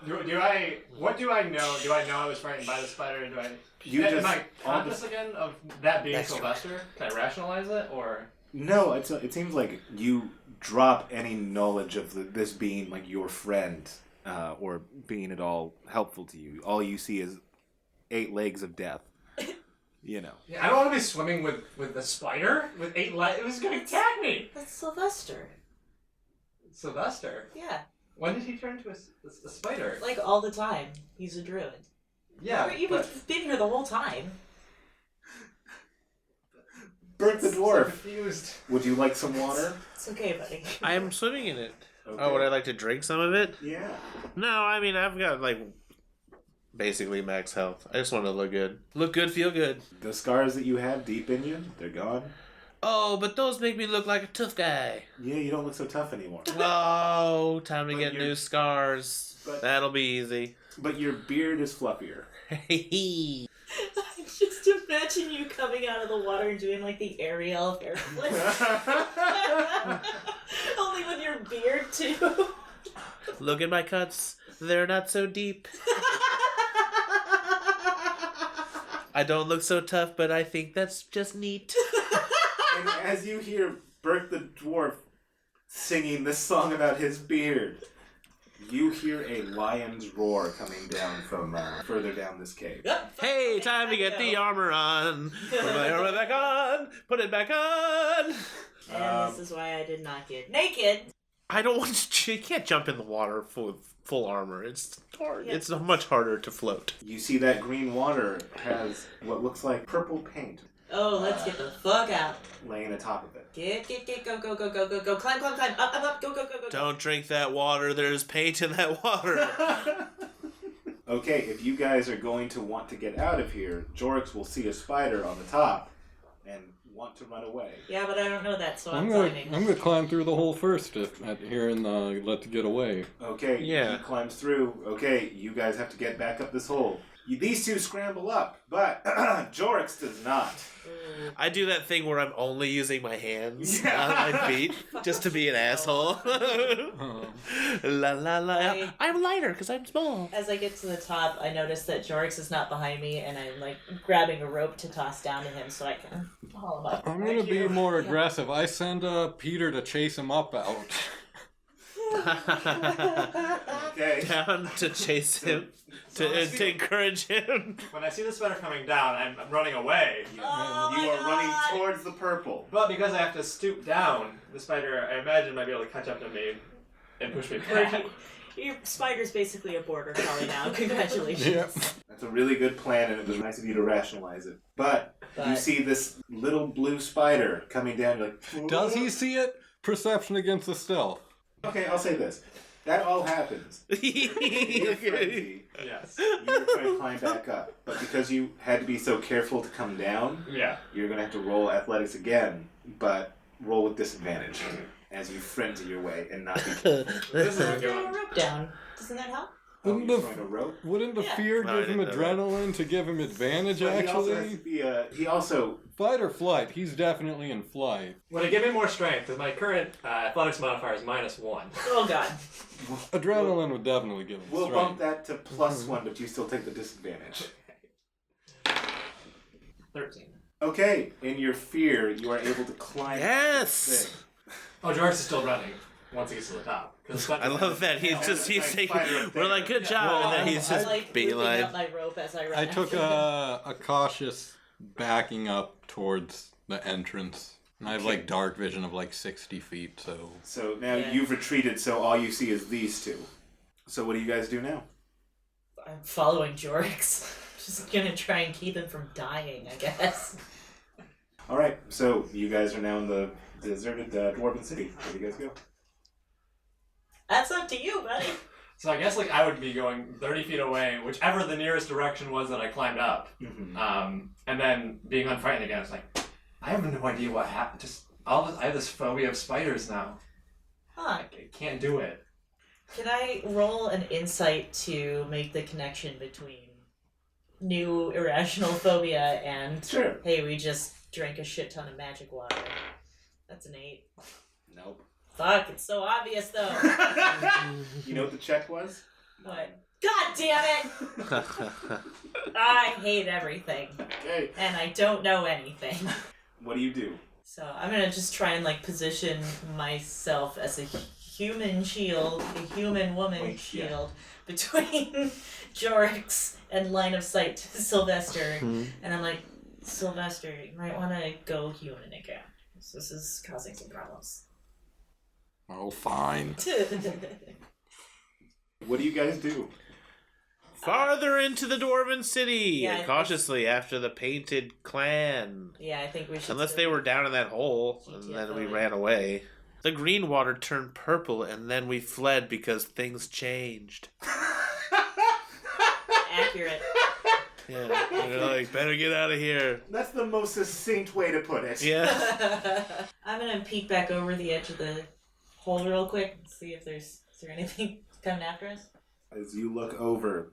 What do I know? Do I know I was frightened by the spider? Do I... You Am just I conscious again of that being Sylvester? Can I rationalize it, or...? No, it seems like you drop any knowledge of this being like your friend or being at all helpful to you. All you see is 8 legs of death. You know. Yeah, I don't want to be swimming with the spider with 8 legs. It was going to attack me! That's Sylvester. Sylvester? Yeah, When did he turn into a spider? like all the time. He's a druid. Yeah, You've been here the whole time. Bert the so dwarf. confused. Would you like some water? It's okay, buddy. I am swimming in it. Okay. Oh, would I like to drink some of it? Yeah. No, I mean, I've got, like, basically max health. I just want to look good. Look good, feel good. The scars that you have deep in you, they're gone. Oh, but those make me look like a tough guy. Yeah, you don't look so tough annianymore. Oh, time to But get you're- new scars. but- That'll be easy. But your beard is fluffier. Hee I just imagine you coming out of the water and doing like the Ariel hair flip. Only with your beard too. Look at my cuts. They're not so deep. I don't look so tough, but I think that's just neat. And as you hear Bert the dwarf singing this song about his beard, you hear a lion's roar coming down from further down this cave. Hey, time to get the armor on. Put my armor back on. Put it back on. And this is why I did not get naked. I don't want to. You can't jump in the water full armor. It's hard. Yeah. It's much harder to float. You see that green water has what looks like purple paint Oh, let's get the fuck out. laying atop of it. Get, go. Climb, up, go. Don't drink that water. There's paint in that water. Okay, if you guys are going to want to get out of here, Jorix will see a spider on the top and want to run away. Yeah, but I don't know that, so I'm I'm climbing. gonna climb through the hole first here and let to get away. Okay, Yeah. he climbs through. Okay, you guys have to get back up this hole. These two scramble up, but Jorix does not. I do that thing where I'm only using my hands, Yeah. not my feet, just to be an asshole. La la la. I'm lighter because I'm small. As I get to the top, I notice that Jorix is not behind me, and I'm like grabbing a rope to toss down to him so I can haul him up. I'm gonna be more aggressive. I send Peter to chase him up out. Okay. Down to chase him, to encourage him. When I see the spider coming down, I'm running away. Oh You my are running God. towards the purple. But because I have to stoop down, the spider, I imagine, might be able to catch up to me and push me back. Your spider's basically a border collie now. Congratulations. Yep. That's a really good plan, and it was nice of you to rationalize it. But you But- see this little blue spider coming down. You're like, Does he see it? Perception against the stealth. Okay, I'll say this. That all happens. You're frenzy. Yes. You were trying to climb back up, but because you had to be so careful to come down, Yeah. you're gonna have to roll athletics again, but roll with disadvantage as you frenzy your way and not be. This is a good Throw a one. rope down. Doesn't that help? Wouldn't you're the throwing a rope. wouldn't the Yeah. fear No, I give him didn't know that. adrenaline to give him advantage? But he also has Actually, to be. He also. fight or flight. He's definitely in flight. Would it give me more strength? Because my current athletics modifier is -1. Oh god. Adrenaline would definitely give him We'll strength. bump that to +1, but you still take the disadvantage. 13. Okay, in your fear, you are able to climb. Yes! this thing. Oh, Jorix is still running once he gets to the top. I love that. He's taking. We're like, good job, and then he's I'm just like being looping like. up my rope as I run. I took after him. a cautious backing up towards the entrance. And I have like dark vision of like 60 feet, so So now Yeah. you've retreated, so all you see is these two. So what do you guys do now? I'm following Jorix. Just gonna try and keep him from dying, I guess. All right, so you guys are now in the deserted dwarven city. Where do you guys go? That's up to you, buddy. So I guess like I would be going 30 feet away, whichever the nearest direction was that I climbed up. Mm-hmm. And then being unfrightened again, it's like, I have no idea what happened. I have this phobia of spiders now. Huh. I can't do it. Can I roll an insight to make the connection between new irrational phobia and Sure. hey, we just drank a shit ton of magic water? That's an 8. Nope. Fuck, it's so obvious though. You know what the check was? What? God damn it! I hate everything. Okay. And I don't know anything. What do you do? So I'm gonna just try and like position myself as a human shield, a human woman shield between Jorix and line of sight to Sylvester. And I'm like, Sylvester, you might want to go human again. This is causing some problems. Oh, fine. What do you guys do? Farther into the dwarven city, Yeah, and cautiously after the painted clan. Yeah, I think we should. Unless still- they were down in that hole, and then we ran away. The green water turned purple, and then we fled because things changed. accurate. Yeah, we're like, better get out of here. That's the most succinct way to put it. Yeah. I'm gonna peek back over the edge of the hole real quick and see if is there anything coming after us. As you look over,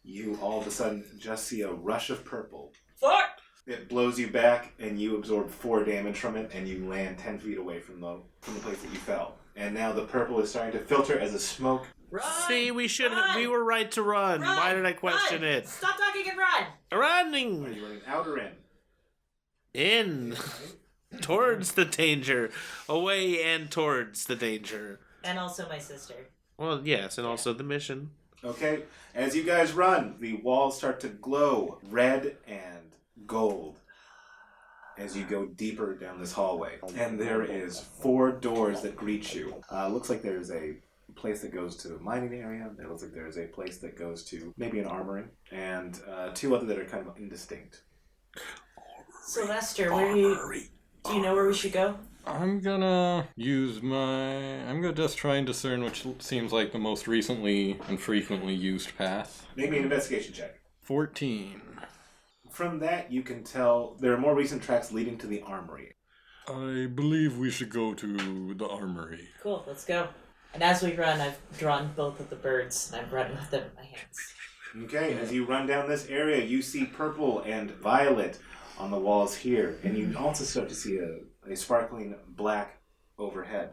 you all of a sudden just see a rush of purple. Fuck! It blows you back, and you absorb 4 damage from it, and you land 10 feet away from the place that you fell. And now the purple is starting to filter as a smoke. Run! See, we Run! we were right to run. Run! Why did I question Run! it? Stop talking and run! Are Running you running out or in? in towards the danger, away and towards the danger. And also my sister. Well, yes, and also the mission. Okay, as you guys run, the walls start to glow red and gold as you go deeper down this hallway. And there is 4 doors that greet you. Looks like there's a place that goes to the mining area. It looks like there's a place that goes to maybe an armory. And 2 other that are kind of indistinct. Sylvester, do you know where we should go? I'm gonna just try and discern which seems like the most recently and frequently used path. Make me an investigation check. 14. From that, you can tell there are more recent tracks leading to the armory. I believe we should go to the armory. Cool, let's go. And as we run, I've drawn both of the birds, and I'm running with them in my hands. Okay, as you run down this area, you see purple and violet on the walls here, and you also start to see a sparkling black overhead.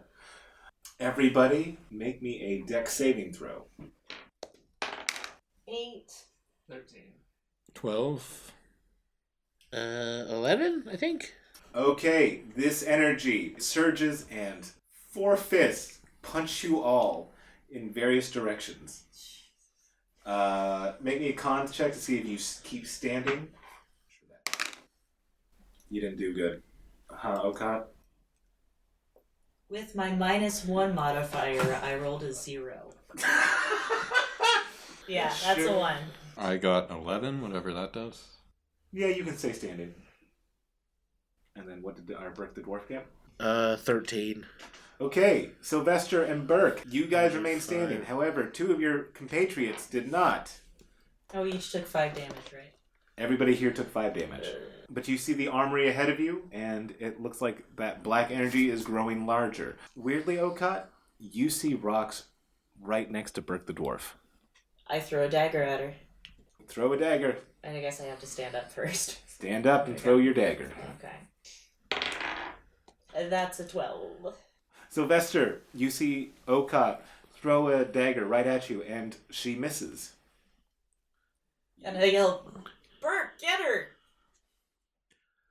Everybody, make me a dex saving throw. 8. 13. 12. 11, I think. Okay, this energy surges and 4 fists punch you all in various directions. Make me a con check to see if you keep standing. You didn't do good. Okaat? With my -1 modifier, I rolled a 0. Yeah, that's Sure. a 1. I got 11, whatever that does. Yeah, you can stay standing. And then what did our Burke the Dwarf get? 13. Okay, Sylvester and Burke, you guys remain standing. However, 2 of your compatriots did not. Oh, we each took 5 damage, right? Everybody here took 5 damage. But you see the armory ahead of you, and it looks like that black energy is growing larger. Weirdly, Okaat, you see rocks right next to Burke the Dwarf. I throw a dagger at her. Throw a dagger. And I guess I have to stand up first. Stand up and throw your dagger. Okay. And that's a 12. Sylvester, you see Okaat throw a dagger right at you, and she misses. And I yell, Bert, get her!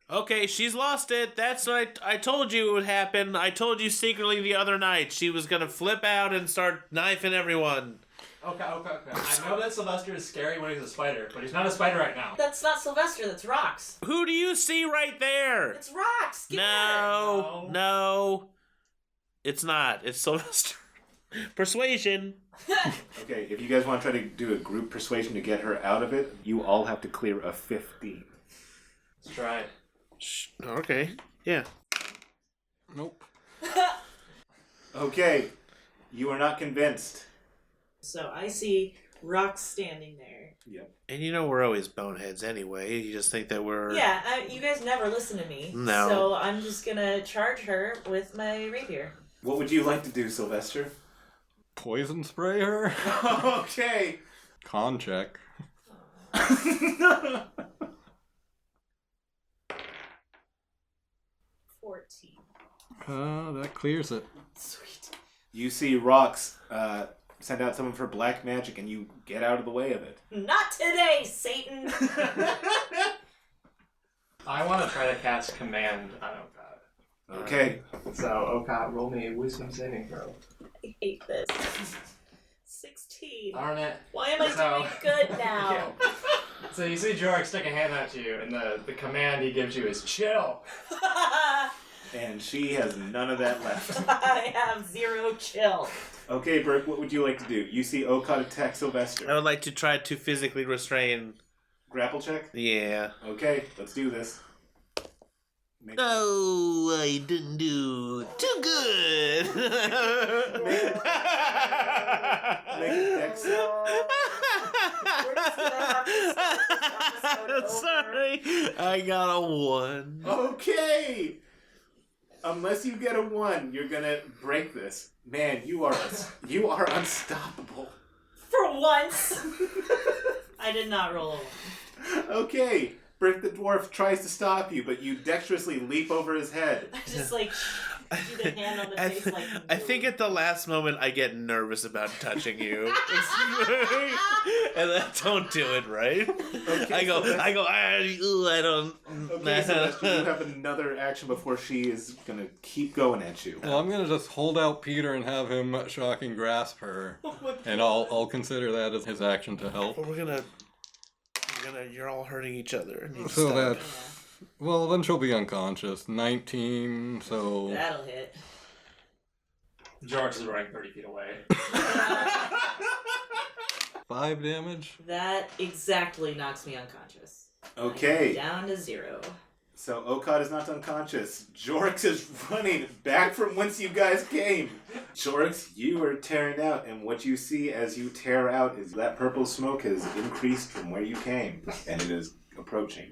Okay, she's lost it. That's what I told you would happen. I told you secretly the other night she was gonna flip out and start knifing everyone. Okay. I know that Sylvester is scary when he's a spider, but he's not a spider right now. That's not Sylvester, that's rocks. Who do you see right there? It's rocks! Get her! No. It's not. It's Sylvester. Persuasion. Okay, if you guys want to try to do a group persuasion to get her out of it, you all have to clear a 15. Let's try it. Okay. Yeah. Nope. Okay, you are not convinced. So I see Rox standing there. Yep. And you know we're always boneheads anyway. You just think that we're... Yeah, you guys never listen to me. No. So I'm just gonna charge her with my rapier. What would you like to do, Sylvester? Poison spray her? Okay. Con check. 14. That clears it. Sweet. You see Rox send out some of her black magic, and you get out of the way of it. Not today, Satan! I want to try to cast Command on Okaat. Okay. So, Okaat, roll me a Wisdom saving throw. I hate this. 16. Darn it. Why am I So- doing good now? Yeah. So you see Jorg stick a hand out to you, and the command he gives you is chill. And she has none of that left. I have 0 chill. Okay, Burke, what would you like to do? You see Okaat attack I Sylvester. would like to try to physically restrain... Grapple check? Yeah. Okay, let's do this. Make No, I didn't do too good. Make a dex save. We're just gonna have to start this episode over. Sorry, I got a 1. Okay! Unless you get a 1, you're gonna break this. Man, you are unstoppable. For once! I did not roll a 1. Okay, Brick the Dwarf tries to stop you, but you dexterously leap over his head. I just do the hand on the face like... I think at the last moment I get nervous about touching you. And I don't do it, right? Okay, I go, I don't... Okay, Sylvester, you have another action before she is gonna keep going at you. Well, I'm gonna just hold out Peter and have him shocking grasp her, and I'll consider that as his action to help. You're all hurting each other. So that, well, then she'll be unconscious. 19, so That'll hit. Jorg is running 30 feet away. 5 damage. That exactly knocks me unconscious. Okay, Down to 0. so Okaat is not unconscious. Jorix is running back from whence you guys came. Jorix, you are tearing out, and what you see as you tear out is that purple smoke has increased from where you came, and it is approaching.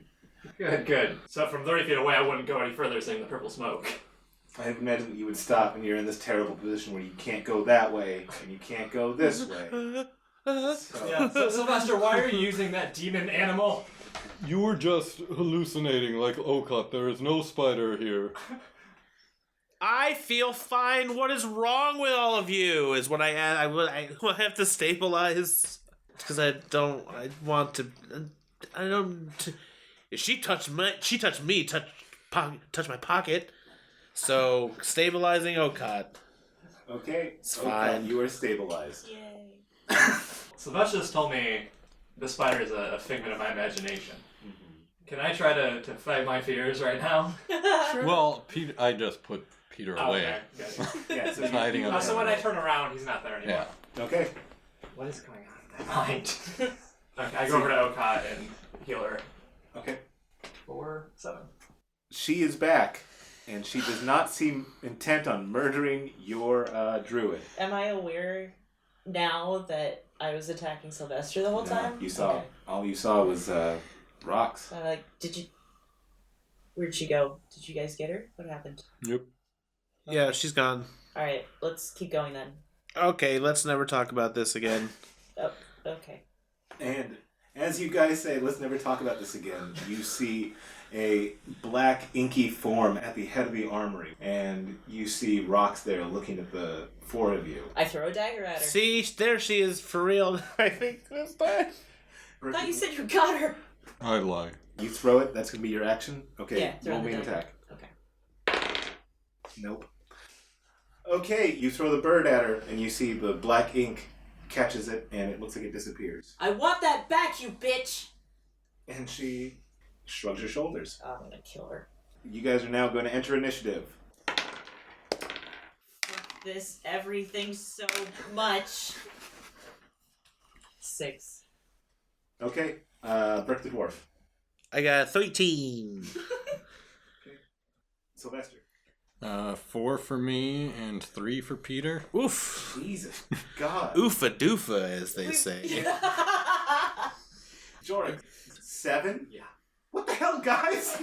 Good, good. So from 30 feet away, I wouldn't go any further seeing the purple smoke. I imagine that you would stop, and you're in this terrible position where you can't go that way, and you can't go this way. So, Yeah. So Sylvester, why are you using that demon animal? You were just hallucinating like Okaat. There is no spider here. I feel fine. What is wrong with all of you? Is what I add. I will have to stabilize because I want to. I don't. If she touched me. Touch my pocket. So stabilizing Okaat. okay, It's Okaat, fine. you are stabilized. Yay. Sylvester just told me the spider is a figment of my imagination. Can I try to fight my fears right now? Well, Peter, I just put Peter Oh, away. okay. Good. Yeah, so He's hiding you, under So when I turn around, he's not there anymore. Yeah. Okay. What is going on in my mind? Okay, I go over to Okaat and heal her. Okay. 4, 7. She is back, and she does not seem intent on murdering your druid. Am I aware now that I was attacking Sylvester the whole No, time? you saw. Okay. All you saw was rocks. I'm like, where'd she go? Did you guys get her? What happened? Yep. Yeah, she's gone. Alright, let's keep going then. Okay, let's never talk about this again. Oh, okay. And as you guys say, let's never talk about this again, you see a black, inky form at the head of the armory. And you see rocks there looking at the 4 of you. I throw a dagger at her. See, there she is for real. I think this time. I thought you said you got her. I lie. You throw it, that's going to be your action? Okay, Yeah, throw roll the me an dagger. attack. Okay. Nope. Okay, you throw the bird at her, and you see the black ink catches it, and it looks like it disappears. I want that back, you bitch! And she shrugs her shoulders. I'm gonna kill her. You guys are now going to enter initiative. Fuck this everything so much. 6. Okay, Brick the Dwarf. I got 13. Sylvester. 4 for me and 3 for Peter. Oof. Jesus God. Oofa doofa, as they say. Jorik. 7? Yeah. What the hell, guys?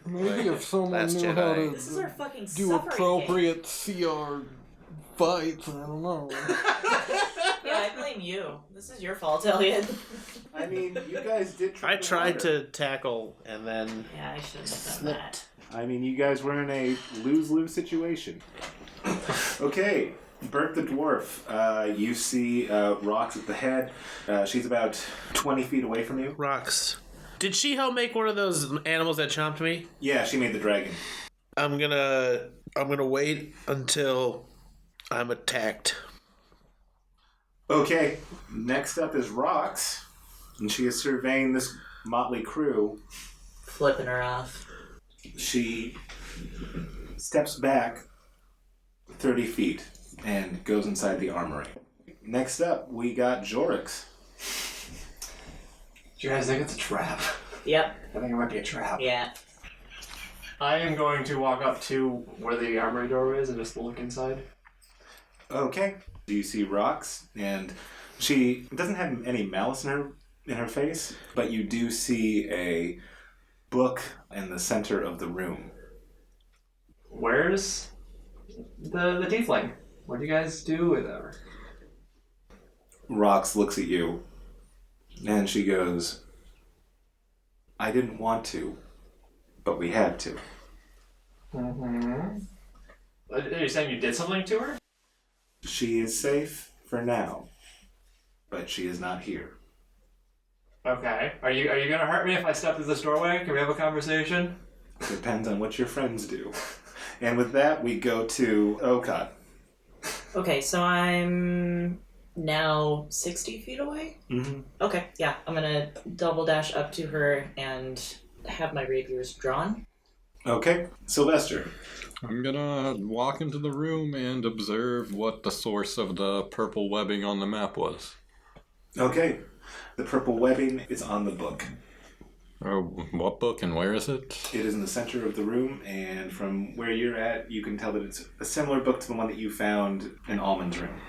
Maybe if someone Last knew Jedi. how to This is our fucking do suffering appropriate CR fights, I don't know. game. Yeah, I blame you. This is your fault, Elliot. I mean, you guys did try I tried to tackle, and then Yeah, I shouldn't have done that. I mean, you guys were in a lose-lose situation. Okay, Bert the dwarf. You see Rox at the head. She's about 20 feet away from you. rocks. Did she help make one of those animals that chomped me? Yeah, she made the dragon. I'm gonna wait until I'm attacked. Okay, next up is Rox, and she is surveying this motley crew. Flipping her off. She steps back 30 feet and goes inside the armory. Next up, we got Jorix. Do you guys think it's a trap? Yep. I think it might be a trap. Yeah. I am going to walk up to where the armory door is and just look inside. Okay. You see Rox, and she doesn't have any malice in her face, but you do see a book in the center of the room. Where's the tiefling? What do you guys do with her? Rox looks at you, and she goes, I didn't want to, but we had to. Mm-hmm. Are you saying you did something to her? She is safe for now, but she is not here. Okay. Are you gonna hurt me if I step through this doorway? Can we have a conversation? Depends on what your friends do. And with that, we go to Okaat. Okay, so I'm now 60 feet away? Mm-hmm. Okay, yeah. I'm gonna double dash up to her and have my rapiers drawn. Okay, Sylvester. I'm gonna walk into the room and observe what the source of the purple webbing on the map was. Okay, the purple webbing is on the book. Oh, what book and where is it? It is in the center of the room, and from where you're at, you can tell that it's a similar book to the one that you found in Allman's room.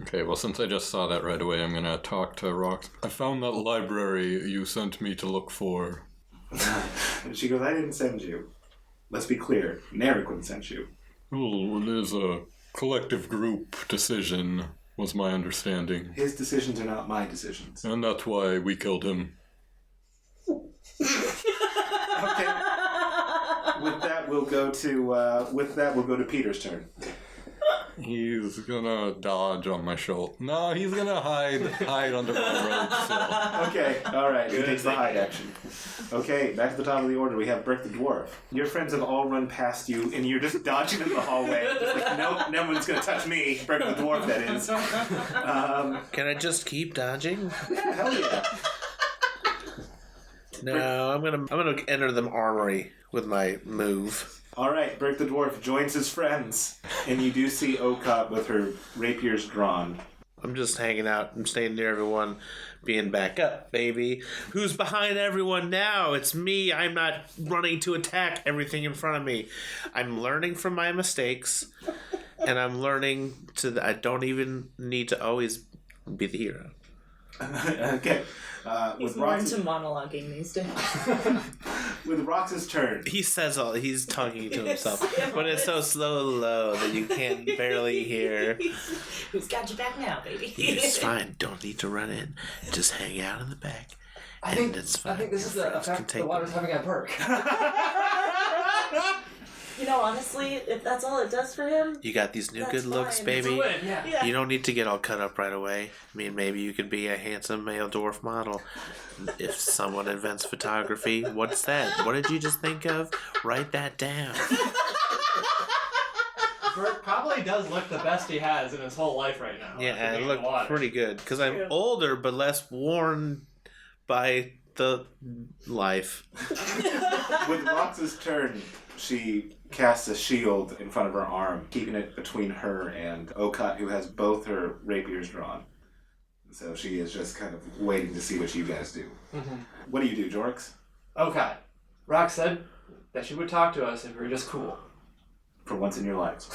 Okay, well, since I just saw that right away, I'm gonna talk to Rox. I found that library you sent me to look for. And she goes, I didn't send you. Let's be clear, Narikun sent you. Oh, it is a collective group decision, was my understanding. His decisions are not my decisions. And that's why we killed him. Okay. With that, we'll go to Peter's turn. He's gonna dodge on my shoulder. No, he's gonna hide under my robe still. Okay, alright, he takes the hide action. Okay, back to the top of the order, we have Bert the Dwarf. Your friends have all run past you, and you're just dodging in the hallway. Just like, nope, no one's gonna touch me. Bert the Dwarf, that is. Can I just keep dodging? Yeah, hell yeah. No, I'm gonna enter the armory with my move. Alright, Bert the Dwarf joins his friends, and you do see Okaat with her rapiers drawn. I'm just hanging out. I'm staying near everyone, being back up, baby. Who's behind everyone now? It's me. I'm not running to attack everything in front of me. I'm learning from my mistakes, and I'm learning I don't even need to always be the hero. Okay. He's With more Rox's, into monologuing these days. with Rox's turn. He's talking to himself, but it's so low that you can barely hear. Who's got your back now, baby? It's fine. Don't need to run in. Just hang out in the back. I think it's fine. I think this Your is the friends can effect take the water's having on Perk. You know, honestly, if that's all it does for him, You got these new That's good looks, fine. baby. Yeah. yeah. You don't need to get all cut up right away. I mean, maybe you could be a handsome male dwarf model. If someone invents photography, what's that? What did you just think of? Write that down. Perk probably does look the best he has in his whole life right now. Yeah, after I being in look the water. pretty good because I'm True. older but less worn by the life. With Rox's turn, she casts a shield in front of her arm, keeping it between her and Okaat, who has both her rapiers drawn. So she is just kind of waiting to see what you guys do. Mm-hmm. What do you do, Jorix? Okay. Rock said that she would talk to us if we were just cool. for once in your lives.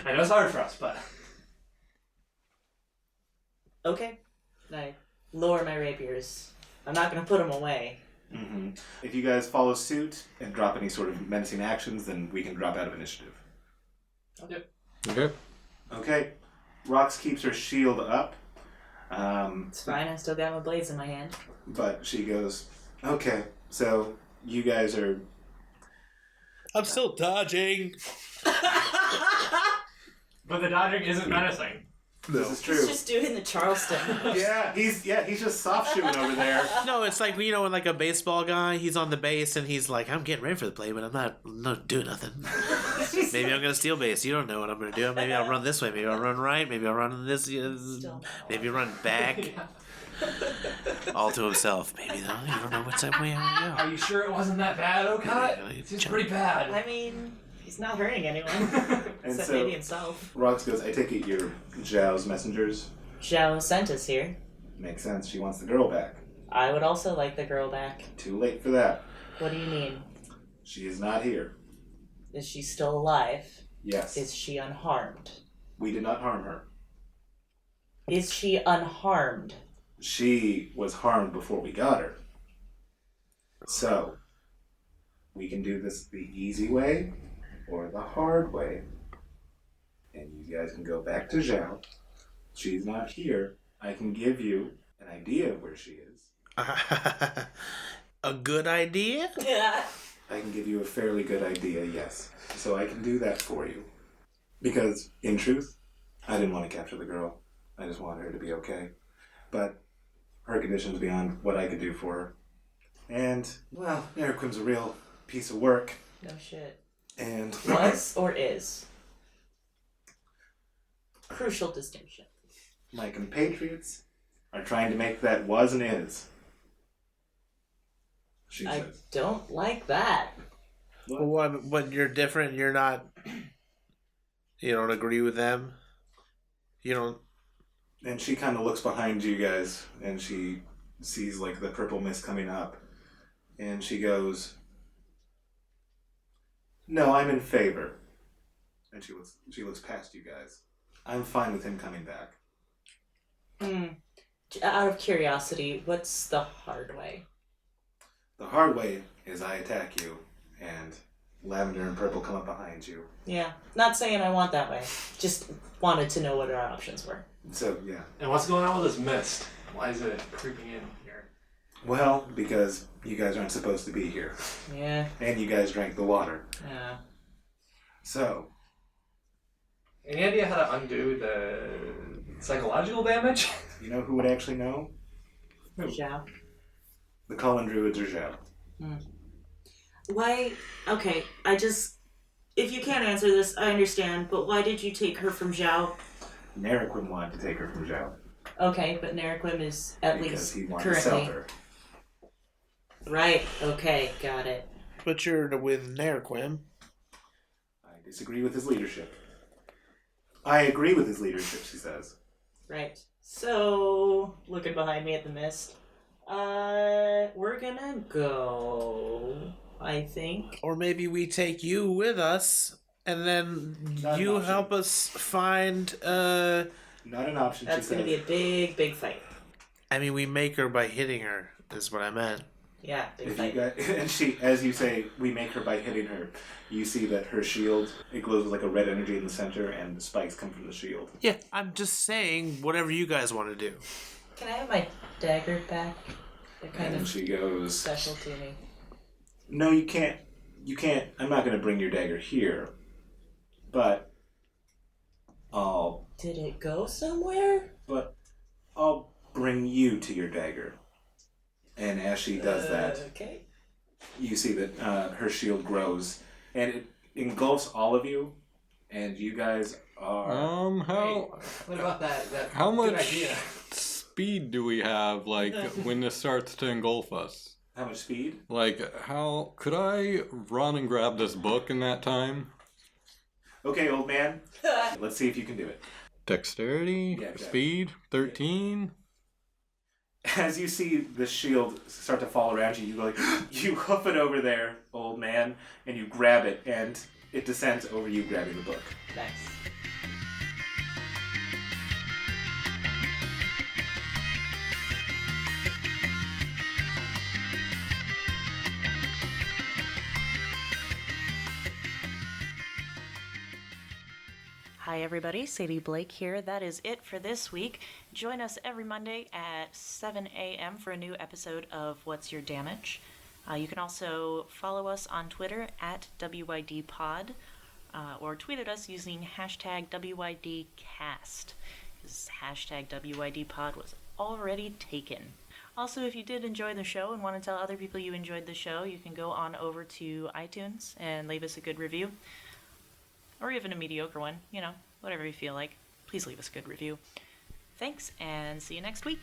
I know it's hard for us, but Okay. I lower my rapiers. I'm not gonna put them away. Mm-hmm. If you guys follow suit and drop any sort of menacing actions, then we can drop out of initiative. Okay. Okay. Rox keeps her shield up. It's fine. I still got my blades in my hand. But she goes, okay, so you guys are... I'm still dodging. but the dodging isn't menacing. This is He's true. just doing the Charleston. He's just soft shoeing over there. No, it's like, you know, when like a baseball guy, he's on the base and he's like, I'm getting ready for the play, but I'm not doing nothing. Maybe I'm gonna steal base. You don't know what I'm gonna do. Maybe I'll run this way. Maybe I'll run right. Maybe I'll run this. Maybe run back. All to himself. Maybe though, you don't know which way I'm Are you sure it wasn't that bad, Okaat? It seems pretty bad. I mean, he's not hurting anyone. And Except so maybe himself. Rox goes, I take it you're Xiao's messengers? Xiao sent us here. Makes sense. She wants the girl back. I would also like the girl back. Too late for that. What do you mean? She is not here. Is she still alive? Yes. Is she unharmed? We did not harm her. Is she unharmed? She was harmed before we got her. So, we can do this the easy way or the hard way. And you guys can go back to Xiao. She's not here. I can give you an idea of where she is. A good idea? Yeah. I can give you a fairly good idea, yes. So I can do that for you. Because, in truth, I didn't want to capture the girl. I just wanted her to be okay. But her condition's beyond what I could do for her. And, well, Eriquim's a real piece of work. No shit. And Was or is? Crucial distinction. my compatriots are trying to make that was and is. She I says. don't like that. When you're different, you're not. You don't agree with them. You don't. And she kind of looks behind you guys, and she sees like the purple mist coming up, and she goes, "No, I'm in favor." And she looks past you guys. I'm fine with him coming back. Out of curiosity, what's the hard way? The hard way is I attack you, and lavender and purple come up behind you. Yeah, not saying I want that way. Just wanted to know what our options were. So yeah. And what's going on with this mist? Why is it creeping in here? Well, because you guys aren't supposed to be here, Yeah, and you guys drank the water. yeah. So Any idea how to undo the psychological damage? you know who would actually know? Xiao. The Cullen Druids or Xiao. Why? Okay, if you can't answer this, I understand, but why did you take her from Xiao? Neriquim wanted to take her from Xiao Okay, but Neriquim is at because least he wanted to sell currently. her. Right, okay, got it. But you're with Neriquim. I disagree with his leadership. I agree with his leadership, she says. Right. So, looking behind me at the mist. We're gonna go, I think. Or maybe we take you with us, and then Not you an option. help us find. Not an option, That's she gonna says. be a big, big fight. I mean, we make her by hitting her. Is what I meant. Yeah, big If you fight. got, and she, as you say, we make her by hitting her. You see that her shield, it glows with like a red energy in the center, and the spikes come from the shield. Yeah, I'm just saying whatever you guys want to do. Can I have my dagger back? They're kind And of she goes, special to me. "No, you can't. You can't. I'm not going to bring your dagger here, but Did it go somewhere? I'll bring you to your dagger." And as she does that, Okay. you see that her shield grows, and it engulfs all of you, and you guys are. How What about that how good much idea? speed do we have? Like when this starts to engulf us? How much speed? Like how could I run and grab this book in that time? Okay, old man. Let's see if you can do it. Dexterity, Yeah, exactly. speed, 13. As you see the shield start to fall around you, you go like, you hoof it over there, old man, and you grab it, and it descends over you grabbing the book. Nice. Hi everybody, Sadie Blake here. That is it for this week. Join us every Monday at 7 a.m. for a new episode of What's Your Damage? You can also follow us on Twitter at WYDpod or tweet at us using hashtag WYDcast. This hashtag WYDpod was already taken. Also, if you did enjoy the show and want to tell other people you enjoyed the show, you can go on over to iTunes and leave us a good review. Or even a mediocre one, whatever you feel like. Please leave us a good review. Thanks, and see you next week.